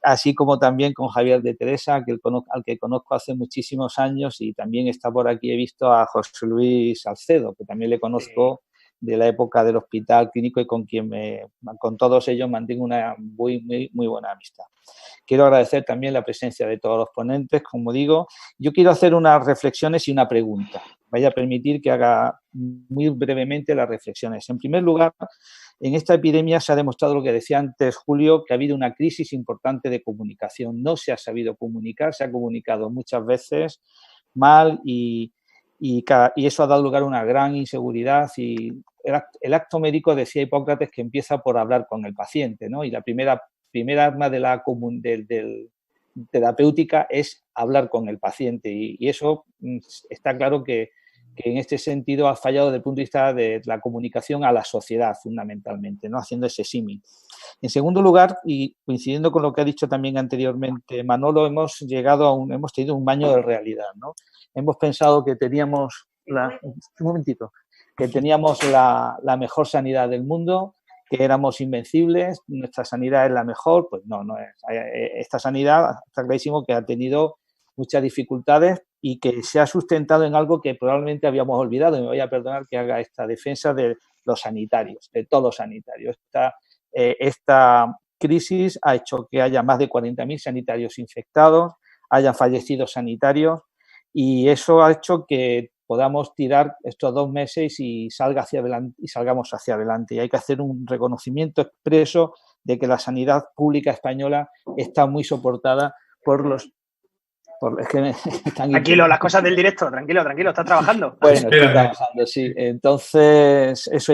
así como también con Javier de Teresa, al que conozco hace muchísimos años, y también está por aquí, he visto a José Luis Salcedo, que también le conozco de la época del hospital clínico y con todos ellos mantengo una muy buena amistad. Quiero agradecer también la presencia de todos los ponentes, como digo. Yo quiero hacer unas reflexiones y una pregunta. Vaya a permitir que haga muy brevemente las reflexiones. En primer lugar, en esta epidemia se ha demostrado lo que decía antes Julio, que ha habido una crisis importante de comunicación. No se ha sabido comunicar, se ha comunicado muchas veces mal y eso ha dado lugar a una gran inseguridad. Y el acto médico, decía Hipócrates, que empieza por hablar con el paciente, ¿no? Y la primera arma de la terapéutica es hablar con el paciente, y eso está claro que en este sentido ha fallado desde el punto de vista de la comunicación a la sociedad, fundamentalmente, ¿no? Haciendo ese símil. En segundo lugar, y coincidiendo con lo que ha dicho también anteriormente Manolo, hemos tenido un baño de realidad, ¿no? Hemos pensado que teníamos la mejor sanidad del mundo, que éramos invencibles, nuestra sanidad es la mejor. Pues no es. Esta sanidad está clarísimo que ha tenido muchas dificultades y que se ha sustentado en algo que probablemente habíamos olvidado, y me voy a perdonar que haga esta defensa de los sanitarios, de todos los sanitarios. Esta crisis ha hecho que haya más de 40.000 sanitarios infectados, hayan fallecido sanitarios, y eso ha hecho que podamos tirar estos 2 meses y salgamos hacia adelante. Y hay que hacer un reconocimiento expreso de que la sanidad pública española está muy soportada por Es que tranquilo, las cosas del directo, tranquilo, estás trabajando. Bueno, estoy trabajando, sí. Entonces, eso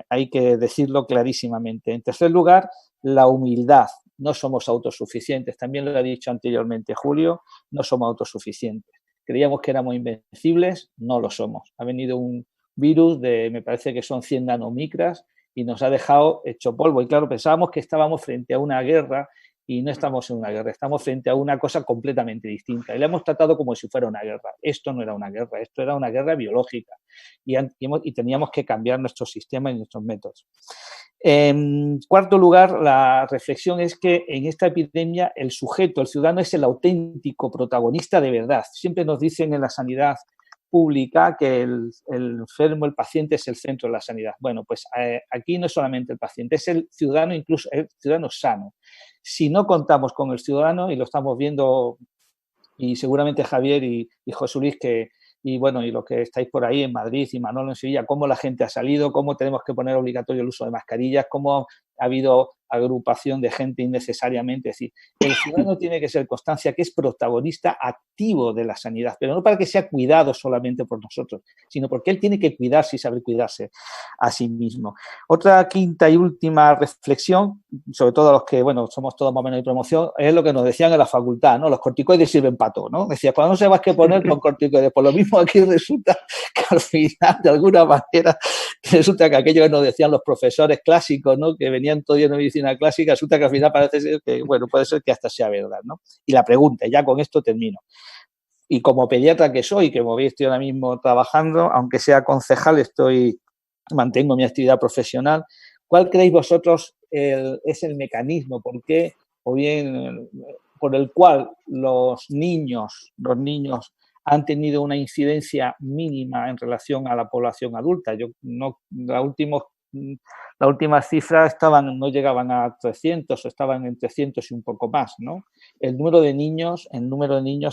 hay que decirlo clarísimamente. En tercer lugar, la humildad. No somos autosuficientes. También lo ha dicho anteriormente Julio, no somos autosuficientes. Creíamos que éramos invencibles, no lo somos. Ha venido un virus me parece que son 100 nanomicras y nos ha dejado hecho polvo. Y claro, pensábamos que estábamos frente a una guerra y no estamos en una guerra, estamos frente a una cosa completamente distinta. Y la hemos tratado como si fuera una guerra. Esto no era una guerra, esto era una guerra biológica. Y teníamos que cambiar nuestro sistema y nuestros métodos. En cuarto lugar, la reflexión es que en esta epidemia el sujeto, el ciudadano, es el auténtico protagonista de verdad. Siempre nos dicen en la sanidad pública que el enfermo, el paciente es el centro de la sanidad. Bueno, pues aquí no es solamente el paciente, es el ciudadano, incluso el ciudadano sano. Si no contamos con el ciudadano, y lo estamos viendo, y seguramente Javier y José Luis, y los que estáis por ahí en Madrid y Manolo en Sevilla, cómo la gente ha salido, cómo tenemos que poner obligatorio el uso de mascarillas, cómo ha habido agrupación de gente innecesariamente. Es decir, el ciudadano tiene que ser constancia que es protagonista activo de la sanidad, pero no para que sea cuidado solamente por nosotros, sino porque él tiene que cuidarse y saber cuidarse a sí mismo. Otra quinta y última reflexión, sobre todo los que, somos todos más o menos de promoción, es lo que nos decían en la facultad, ¿no? Los corticoides sirven para todo, ¿no? Decía, cuando no sabes qué poner con corticoides, por lo mismo aquí resulta que al final, de alguna manera, resulta que aquello que nos decían los profesores clásicos, ¿no? Que venían todo de medicina clásica, resulta que al final parece ser que, puede ser que hasta sea verdad, ¿no? Y la pregunta, ya con esto termino. Y como pediatra que soy, que como veis estoy ahora mismo trabajando, aunque sea concejal, mantengo mi actividad profesional. ¿Cuál creéis vosotros es el mecanismo? ¿Por qué? O bien, por el cual los niños han tenido una incidencia mínima en relación a la población adulta. Las últimas cifras no llegaban a 300 o estaban en 300 y un poco más, ¿no? El número de niños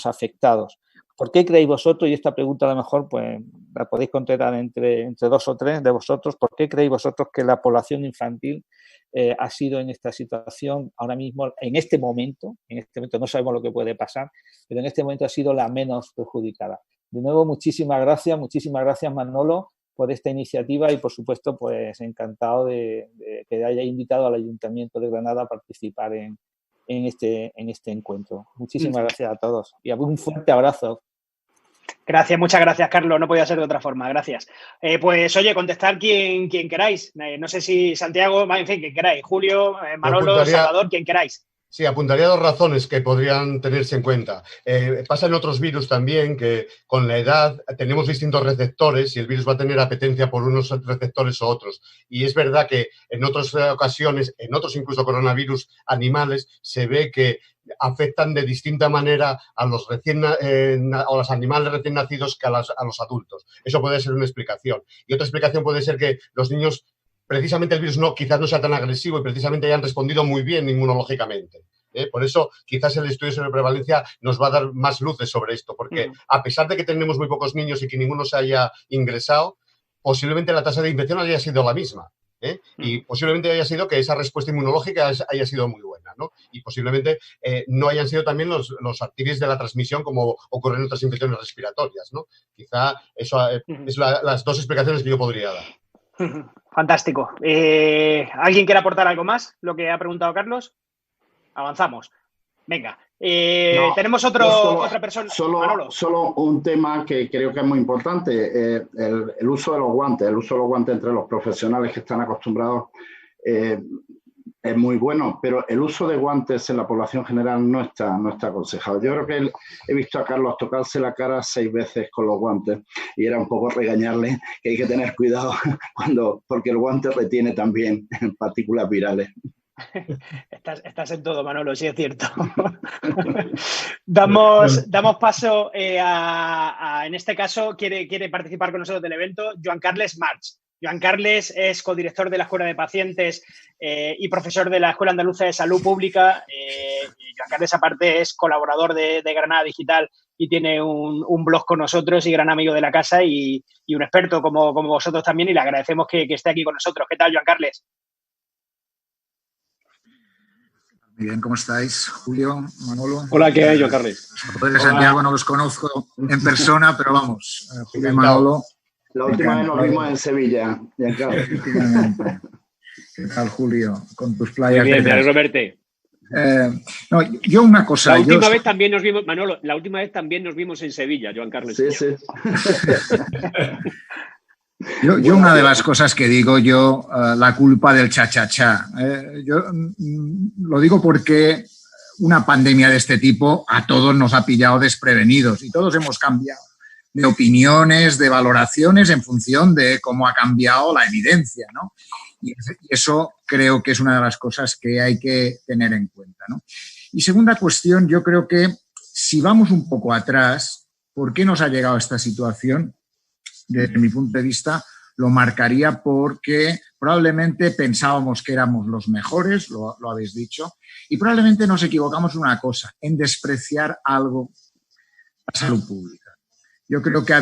afectados. ¿Por qué creéis vosotros, y esta pregunta a lo mejor pues la podéis contestar entre 2 o 3 de vosotros, ¿por qué creéis vosotros que la población infantil ha sido en esta situación ahora mismo, en este momento no sabemos lo que puede pasar, pero en este momento ha sido la menos perjudicada? De nuevo, muchísimas gracias Manolo por esta iniciativa y por supuesto pues encantado de que haya invitado al Ayuntamiento de Granada a participar en este encuentro. Muchísimas gracias a todos y un fuerte abrazo. Gracias, muchas gracias, Carlos. No podía ser de otra forma. Gracias. Pues, oye, contestar quien queráis. No sé si Santiago, en fin, quien queráis. Julio, Manolo, Salvador, quien queráis. Sí, apuntaría 2 razones que podrían tenerse en cuenta. Pasa en otros virus también que con la edad tenemos distintos receptores y el virus va a tener apetencia por unos receptores o otros. Y es verdad que en otras ocasiones, en otros incluso coronavirus animales, se ve que afectan de distinta manera a los animales recién nacidos que a los adultos. Eso puede ser una explicación. Y otra explicación puede ser que los niños, precisamente el virus quizás no sea tan agresivo y precisamente hayan respondido muy bien inmunológicamente. Por eso quizás el estudio sobre prevalencia nos va a dar más luces sobre esto, porque a pesar de que tenemos muy pocos niños y que ninguno se haya ingresado, posiblemente la tasa de infección haya sido la misma. Y posiblemente haya sido que esa respuesta inmunológica haya sido muy buena, ¿no? Y posiblemente no hayan sido también los activis de la transmisión como ocurren en otras infecciones respiratorias, ¿no? Quizá eso es las 2 explicaciones que yo podría dar. Fantástico. ¿Alguien quiere aportar algo más? Lo que ha preguntado Carlos. Avanzamos. Venga. Tenemos otra persona. Solo un tema que creo que es muy importante, el uso de los guantes. El uso de los guantes entre los profesionales que están acostumbrados es muy bueno, pero el uso de guantes en la población general no está aconsejado. Yo creo que he visto a Carlos tocarse la cara 6 veces con los guantes y era un poco regañarle que hay que tener cuidado porque el guante retiene también partículas virales. Estás en todo, Manolo, sí es cierto. Damos paso en este caso, quiere participar con nosotros del evento Joan Carles March. Joan Carles es codirector de la Escuela de Pacientes y profesor de la Escuela Andaluza de Salud Pública. Joan Carles, aparte, es colaborador de Granada Digital y tiene un blog con nosotros y gran amigo de la casa y un experto como vosotros también, y le agradecemos que esté aquí con nosotros. ¿Qué tal, Joan Carles? Muy bien, ¿cómo estáis? Julio, Manolo. Hola, ¿qué hay, Joan Carles? Los de Santiago no los conozco en persona, pero vamos, Julio y Manolo. La última vez nos vimos en Sevilla. Efectivamente. ¿Qué tal, Julio? Con tus playas. Muy bien, me alegro verte. No, yo una cosa. La última vez también nos vimos, Manolo, la última vez también nos vimos en Sevilla, Joan Carles. Sí, sí. Yo una de las cosas que digo, la culpa del cha-cha-cha. Yo lo digo porque una pandemia de este tipo a todos nos ha pillado desprevenidos y todos hemos cambiado de opiniones, de valoraciones en función de cómo ha cambiado la evidencia, ¿no? Y eso creo que es una de las cosas que hay que tener en cuenta, ¿no? Y segunda cuestión, yo creo que si vamos un poco atrás, ¿por qué nos ha llegado esta situación? Desde mi punto de vista, lo marcaría porque probablemente pensábamos que éramos los mejores, lo habéis dicho, y probablemente nos equivocamos en una cosa, en despreciar algo, la salud pública. Yo creo que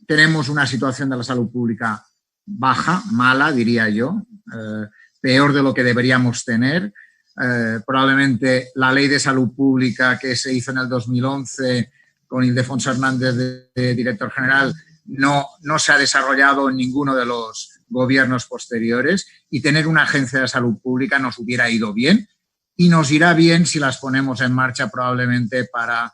tenemos una situación de la salud pública baja, mala, diría yo, peor de lo que deberíamos tener. Probablemente la ley de salud pública que se hizo en el 2011 con Ildefonso Hernández de director general no se ha desarrollado en ninguno de los gobiernos posteriores, y tener una agencia de salud pública nos hubiera ido bien y nos irá bien si las ponemos en marcha probablemente para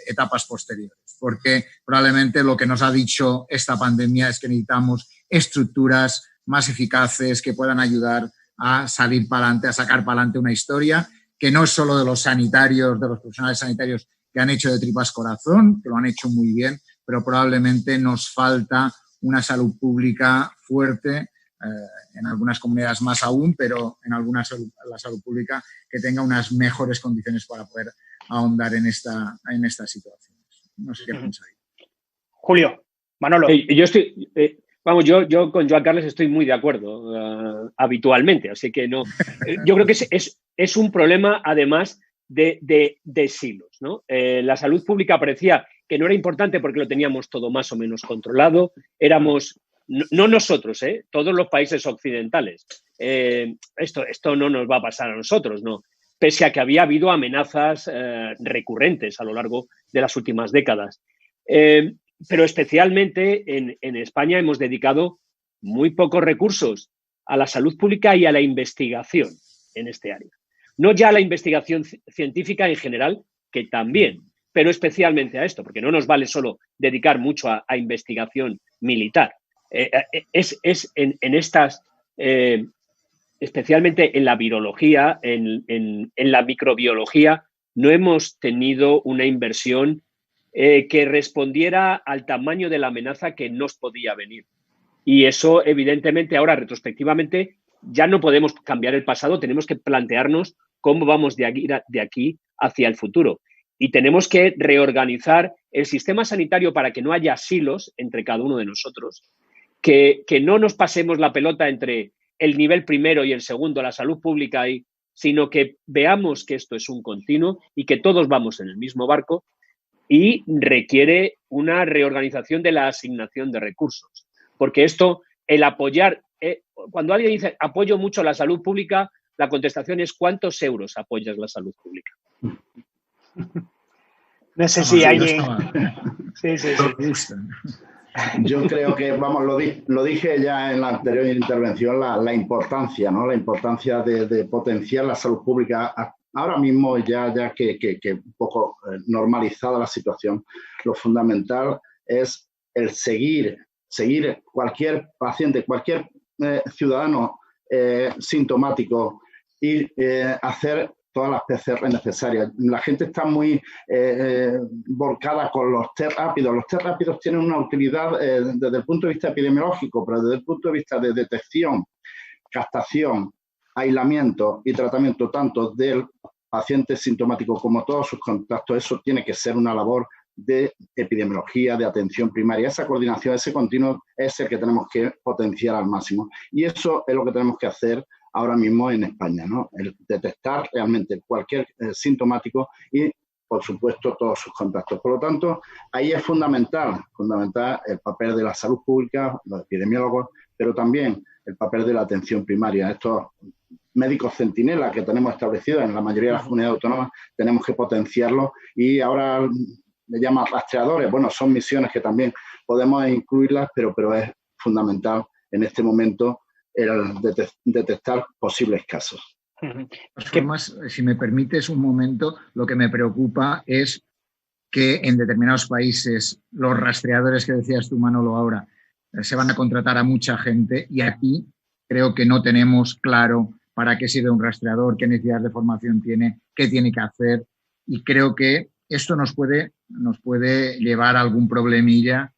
etapas posteriores, porque probablemente lo que nos ha dicho esta pandemia es que necesitamos estructuras más eficaces que puedan ayudar a salir para adelante, a sacar para adelante una historia que no es solo de los sanitarios, de los profesionales sanitarios que han hecho de tripas corazón, que lo han hecho muy bien, pero probablemente nos falta una salud pública fuerte, en algunas comunidades más aún, pero en algunas la salud pública que tenga unas mejores condiciones para poder ahondar en estas situaciones. No sé qué pensáis. Julio, Manolo. Yo con Joan Carles estoy muy de acuerdo habitualmente, así que no. Yo creo que es un problema, además, de silos, ¿no? La salud pública parecía que no era importante porque lo teníamos todo más o menos controlado. Éramos, no nosotros, todos los países occidentales. Esto no nos va a pasar a nosotros, ¿no? Pese a que había habido amenazas recurrentes a lo largo de las últimas décadas. Pero especialmente en España hemos dedicado muy pocos recursos a la salud pública y a la investigación en este área. No ya a la investigación científica en general, que también, pero especialmente a esto, porque no nos vale solo dedicar mucho a investigación militar. En estas, especialmente en la virología, en la microbiología, no hemos tenido una inversión que respondiera al tamaño de la amenaza que nos podía venir. Y eso, evidentemente, ahora retrospectivamente ya no podemos cambiar el pasado, tenemos que plantearnos cómo vamos de aquí hacia el futuro. Y tenemos que reorganizar el sistema sanitario para que no haya silos entre cada uno de nosotros, que no nos pasemos la pelota entre el nivel primero y el segundo, la salud pública, sino que veamos que esto es un continuo y que todos vamos en el mismo barco, y requiere una reorganización de la asignación de recursos. Porque esto, el apoyar, cuando alguien dice apoyo mucho la salud pública, la contestación es ¿cuántos euros apoyas la salud pública? No sé si alguien... Sí. Yo creo que, vamos, lo dije ya en la anterior intervención, la importancia, ¿no? La importancia de potenciar la salud pública. Ahora mismo, ya que un poco normalizada la situación, lo fundamental es el seguir cualquier paciente, cualquier ciudadano sintomático y hacer todas las PCR necesarias. La gente está muy volcada con los test rápidos. Los test rápidos tienen una utilidad desde el punto de vista epidemiológico, pero desde el punto de vista de detección, captación, aislamiento y tratamiento tanto del paciente sintomático como todos sus contactos, eso tiene que ser una labor de epidemiología, de atención primaria. Esa coordinación, ese continuo es el que tenemos que potenciar al máximo. Y eso es lo que tenemos que hacer ahora mismo en España, ¿no? El detectar realmente cualquier sintomático y, por supuesto, todos sus contactos. Por lo tanto, ahí es fundamental el papel de la salud pública, los epidemiólogos, pero también el papel de la atención primaria. Estos médicos centinela que tenemos establecidos en la mayoría de las comunidades autónomas, tenemos que potenciarlos y ahora le llaman rastreadores. Bueno, son misiones que también podemos incluirlas, pero es fundamental en este momento el detectar posibles casos. De todas formas, si me permites un momento, lo que me preocupa es que en determinados países los rastreadores que decías tú, Manolo, ahora se van a contratar a mucha gente y aquí creo que no tenemos claro para qué sirve un rastreador, qué necesidades de formación tiene, qué tiene que hacer, y creo que esto nos puede llevar a algún problemilla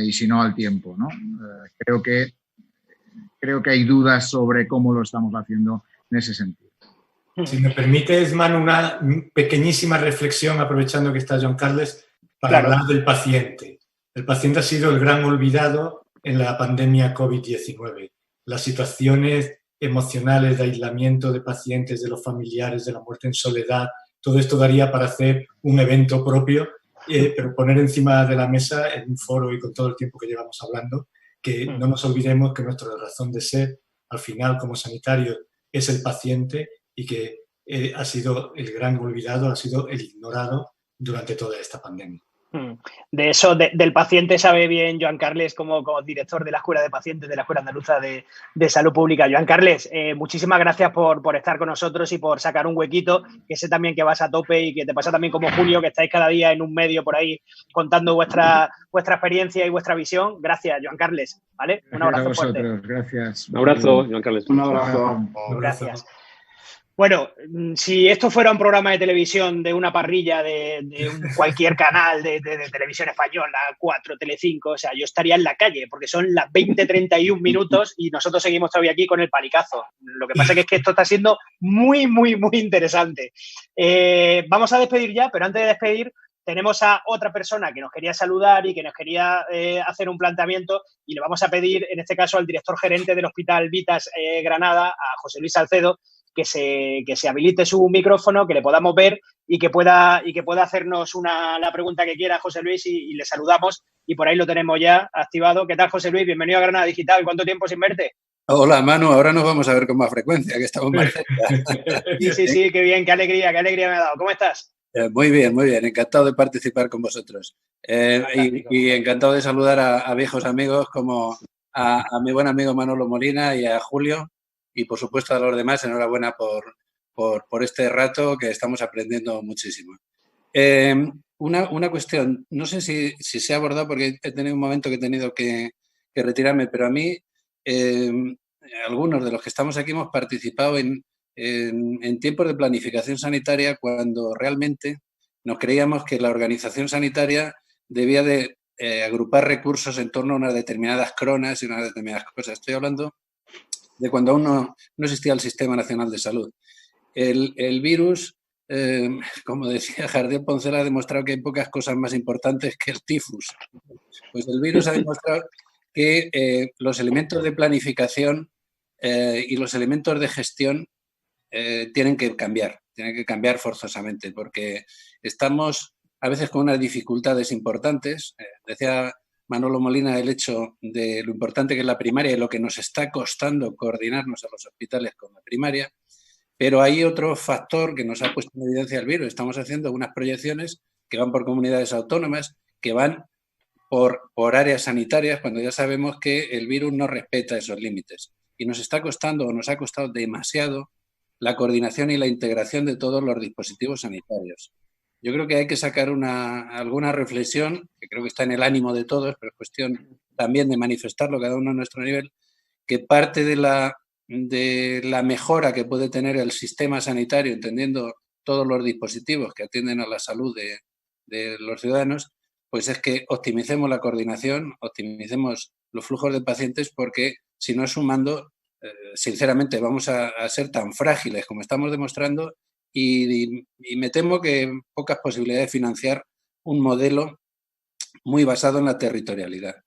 y si no al tiempo, ¿no? Creo que hay dudas sobre cómo lo estamos haciendo en ese sentido. Si me permites, Manu, una pequeñísima reflexión, aprovechando que está Joan Carles, para hablar del paciente. El paciente ha sido el gran olvidado en la pandemia COVID-19. Las situaciones emocionales de aislamiento de pacientes, de los familiares, de la muerte en soledad, todo esto daría para hacer un evento propio, pero poner encima de la mesa en un foro y con todo el tiempo que llevamos hablando, que no nos olvidemos que nuestra razón de ser, al final, como sanitarios, es el paciente y que ha sido el gran olvidado, ha sido el ignorado durante toda esta pandemia. De eso, del paciente, sabe bien Joan Carles como director de la Escuela de Pacientes de la Escuela Andaluza de Salud Pública. Joan Carles, muchísimas gracias por estar con nosotros y por sacar un huequito, que sé también que vas a tope y que te pasa también como Julio, que estáis cada día en un medio por ahí contando vuestra experiencia y vuestra visión. Gracias, Joan Carles, ¿vale? Un abrazo fuerte. Gracias. Un abrazo, Joan Carles. Un abrazo. Gracias. Bueno, si esto fuera un programa de televisión de una parrilla de cualquier canal de televisión española, 4, Telecinco, o sea, yo estaría en la calle porque son las 20:31 minutos y nosotros seguimos todavía aquí con el palicazo. Lo que pasa es que esto está siendo muy, muy, muy interesante. Vamos a despedir ya, pero antes de despedir tenemos a otra persona que nos quería saludar y que nos quería hacer un planteamiento y le vamos a pedir, en este caso, al director gerente del Hospital Vitas Granada, a José Luis Salcedo, que se habilite su micrófono, que le podamos ver y que pueda hacernos la pregunta que quiera José Luis y le saludamos y por ahí lo tenemos ya activado. ¿Qué tal, José Luis? Bienvenido a Granada Digital. ¿Cuánto tiempo sin verte? Hola, Manu. Ahora nos vamos a ver con más frecuencia, que estamos más cerca. Sí, qué bien, qué alegría me ha dado. ¿Cómo estás? Muy bien. Encantado de participar con vosotros. Y encantado de saludar a viejos amigos como a mi buen amigo Manolo Molina y a Julio. Y, por supuesto, a los demás, enhorabuena por este rato que estamos aprendiendo muchísimo. Una cuestión, no sé si se ha abordado porque he tenido un momento que he tenido que retirarme, pero a mí, algunos de los que estamos aquí hemos participado en tiempos de planificación sanitaria cuando realmente nos creíamos que la organización sanitaria debía de agrupar recursos en torno a unas determinadas cronas y unas determinadas cosas. Estoy hablando de cuando aún no existía el Sistema Nacional de Salud. El virus, como decía Jardiel Poncela, ha demostrado que hay pocas cosas más importantes que el tifus. Pues el virus ha demostrado que los elementos de planificación y los elementos de gestión tienen que cambiar forzosamente, porque estamos a veces con unas dificultades importantes. Decía Manolo Molina el hecho de lo importante que es la primaria y lo que nos está costando coordinarnos a los hospitales con la primaria, pero hay otro factor que nos ha puesto en evidencia el virus. Estamos haciendo unas proyecciones que van por comunidades autónomas, que van por áreas sanitarias, cuando ya sabemos que el virus no respeta esos límites. Y nos está costando, o nos ha costado demasiado, la coordinación y la integración de todos los dispositivos sanitarios. Yo creo que hay que sacar alguna reflexión, que creo que está en el ánimo de todos, pero es cuestión también de manifestarlo cada uno a nuestro nivel, que parte de la mejora que puede tener el sistema sanitario, entendiendo todos los dispositivos que atienden a la salud de los ciudadanos, pues es que optimicemos la coordinación, optimicemos los flujos de pacientes, porque si no sumando, sinceramente vamos a ser tan frágiles como estamos demostrando. Y me temo que pocas posibilidades de financiar un modelo muy basado en la territorialidad.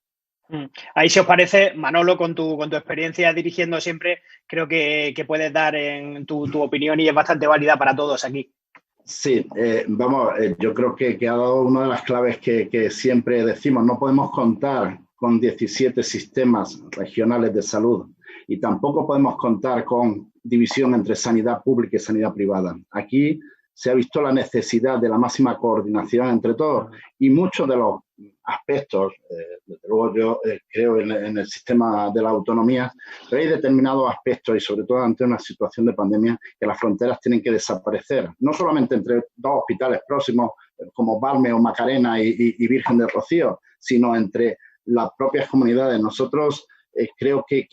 Ahí, si os parece, Manolo, con tu experiencia dirigiendo siempre, creo que puedes dar en tu opinión y es bastante válida para todos aquí. Sí, yo creo que ha dado una de las claves que siempre decimos. No podemos contar con 17 sistemas regionales de salud y tampoco podemos contar con división entre sanidad pública y sanidad privada. Aquí se ha visto la necesidad de la máxima coordinación entre todos y muchos de los aspectos, desde luego yo creo en el sistema de la autonomía, pero hay determinados aspectos y sobre todo ante una situación de pandemia que las fronteras tienen que desaparecer, no solamente entre dos hospitales próximos como Valme o Macarena y Virgen del Rocío, sino entre las propias comunidades. Nosotros creo que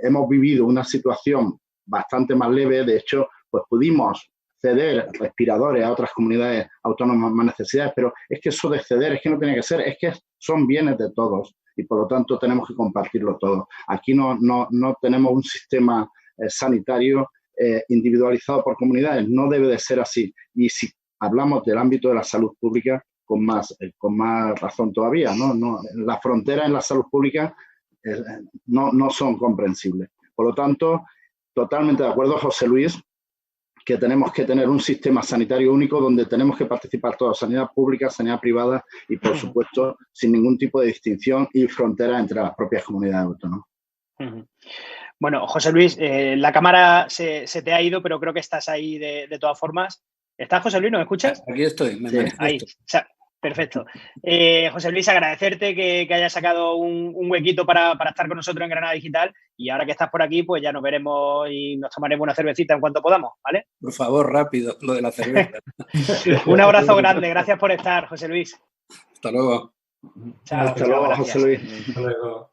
hemos vivido una situación bastante más leve, de hecho, pues pudimos ceder respiradores a otras comunidades autónomas más necesidades, pero es que eso de ceder es que no tiene que ser, es que son bienes de todos y por lo tanto tenemos que compartirlo todo. Aquí no tenemos un sistema sanitario individualizado por comunidades, no debe de ser así. Y si hablamos del ámbito de la salud pública, con más razón todavía, ¿no? Las fronteras en la salud pública no son comprensibles. Por lo tanto, totalmente de acuerdo, José Luis, que tenemos que tener un sistema sanitario único donde tenemos que participar todos, sanidad pública, sanidad privada y, por supuesto, sin ningún tipo de distinción y frontera entre las propias comunidades autónomas. Bueno, José Luis, la cámara se te ha ido, pero creo que estás ahí de todas formas. ¿Estás, José Luis? ¿Nos escuchas? Aquí estoy. Ahí, perfecto. José Luis, agradecerte que hayas sacado un huequito para estar con nosotros en Granada Digital y ahora que estás por aquí, pues ya nos veremos y nos tomaremos una cervecita en cuanto podamos, ¿vale? Por favor, rápido, lo de la cerveza. Un abrazo grande, gracias por estar, José Luis. Hasta luego. Chao, hasta luego, José Luis. Hasta luego.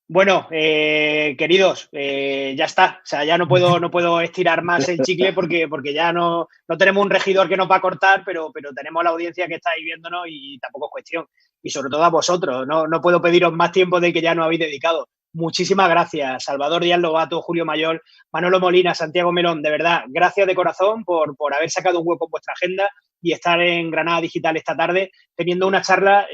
Bueno, queridos, ya está. O sea, ya no puedo estirar más el chicle porque ya no tenemos un regidor que nos va a cortar, pero tenemos la audiencia que está ahí viéndonos y tampoco es cuestión. Y sobre todo a vosotros, no puedo pediros más tiempo del que ya nos habéis dedicado. Muchísimas gracias, Salvador Díaz Lobato, Julio Mayol, Manolo Molina, Santiago Melón. De verdad, gracias de corazón por haber sacado un hueco en vuestra agenda y estar en Granada Digital esta tarde teniendo una charla,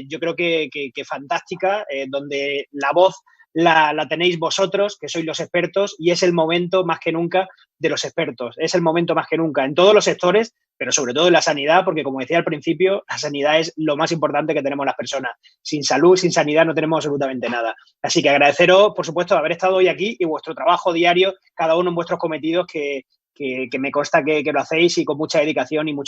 yo creo que fantástica, donde la voz la tenéis vosotros, que sois los expertos, y es el momento más que nunca de los expertos. Es el momento más que nunca en todos los sectores, pero sobre todo en la sanidad, porque como decía al principio, la sanidad es lo más importante que tenemos las personas. Sin salud, sin sanidad no tenemos absolutamente nada. Así que agradeceros, por supuesto, haber estado hoy aquí y vuestro trabajo diario, cada uno en vuestros cometidos, que me consta que lo hacéis y con mucha dedicación y mucho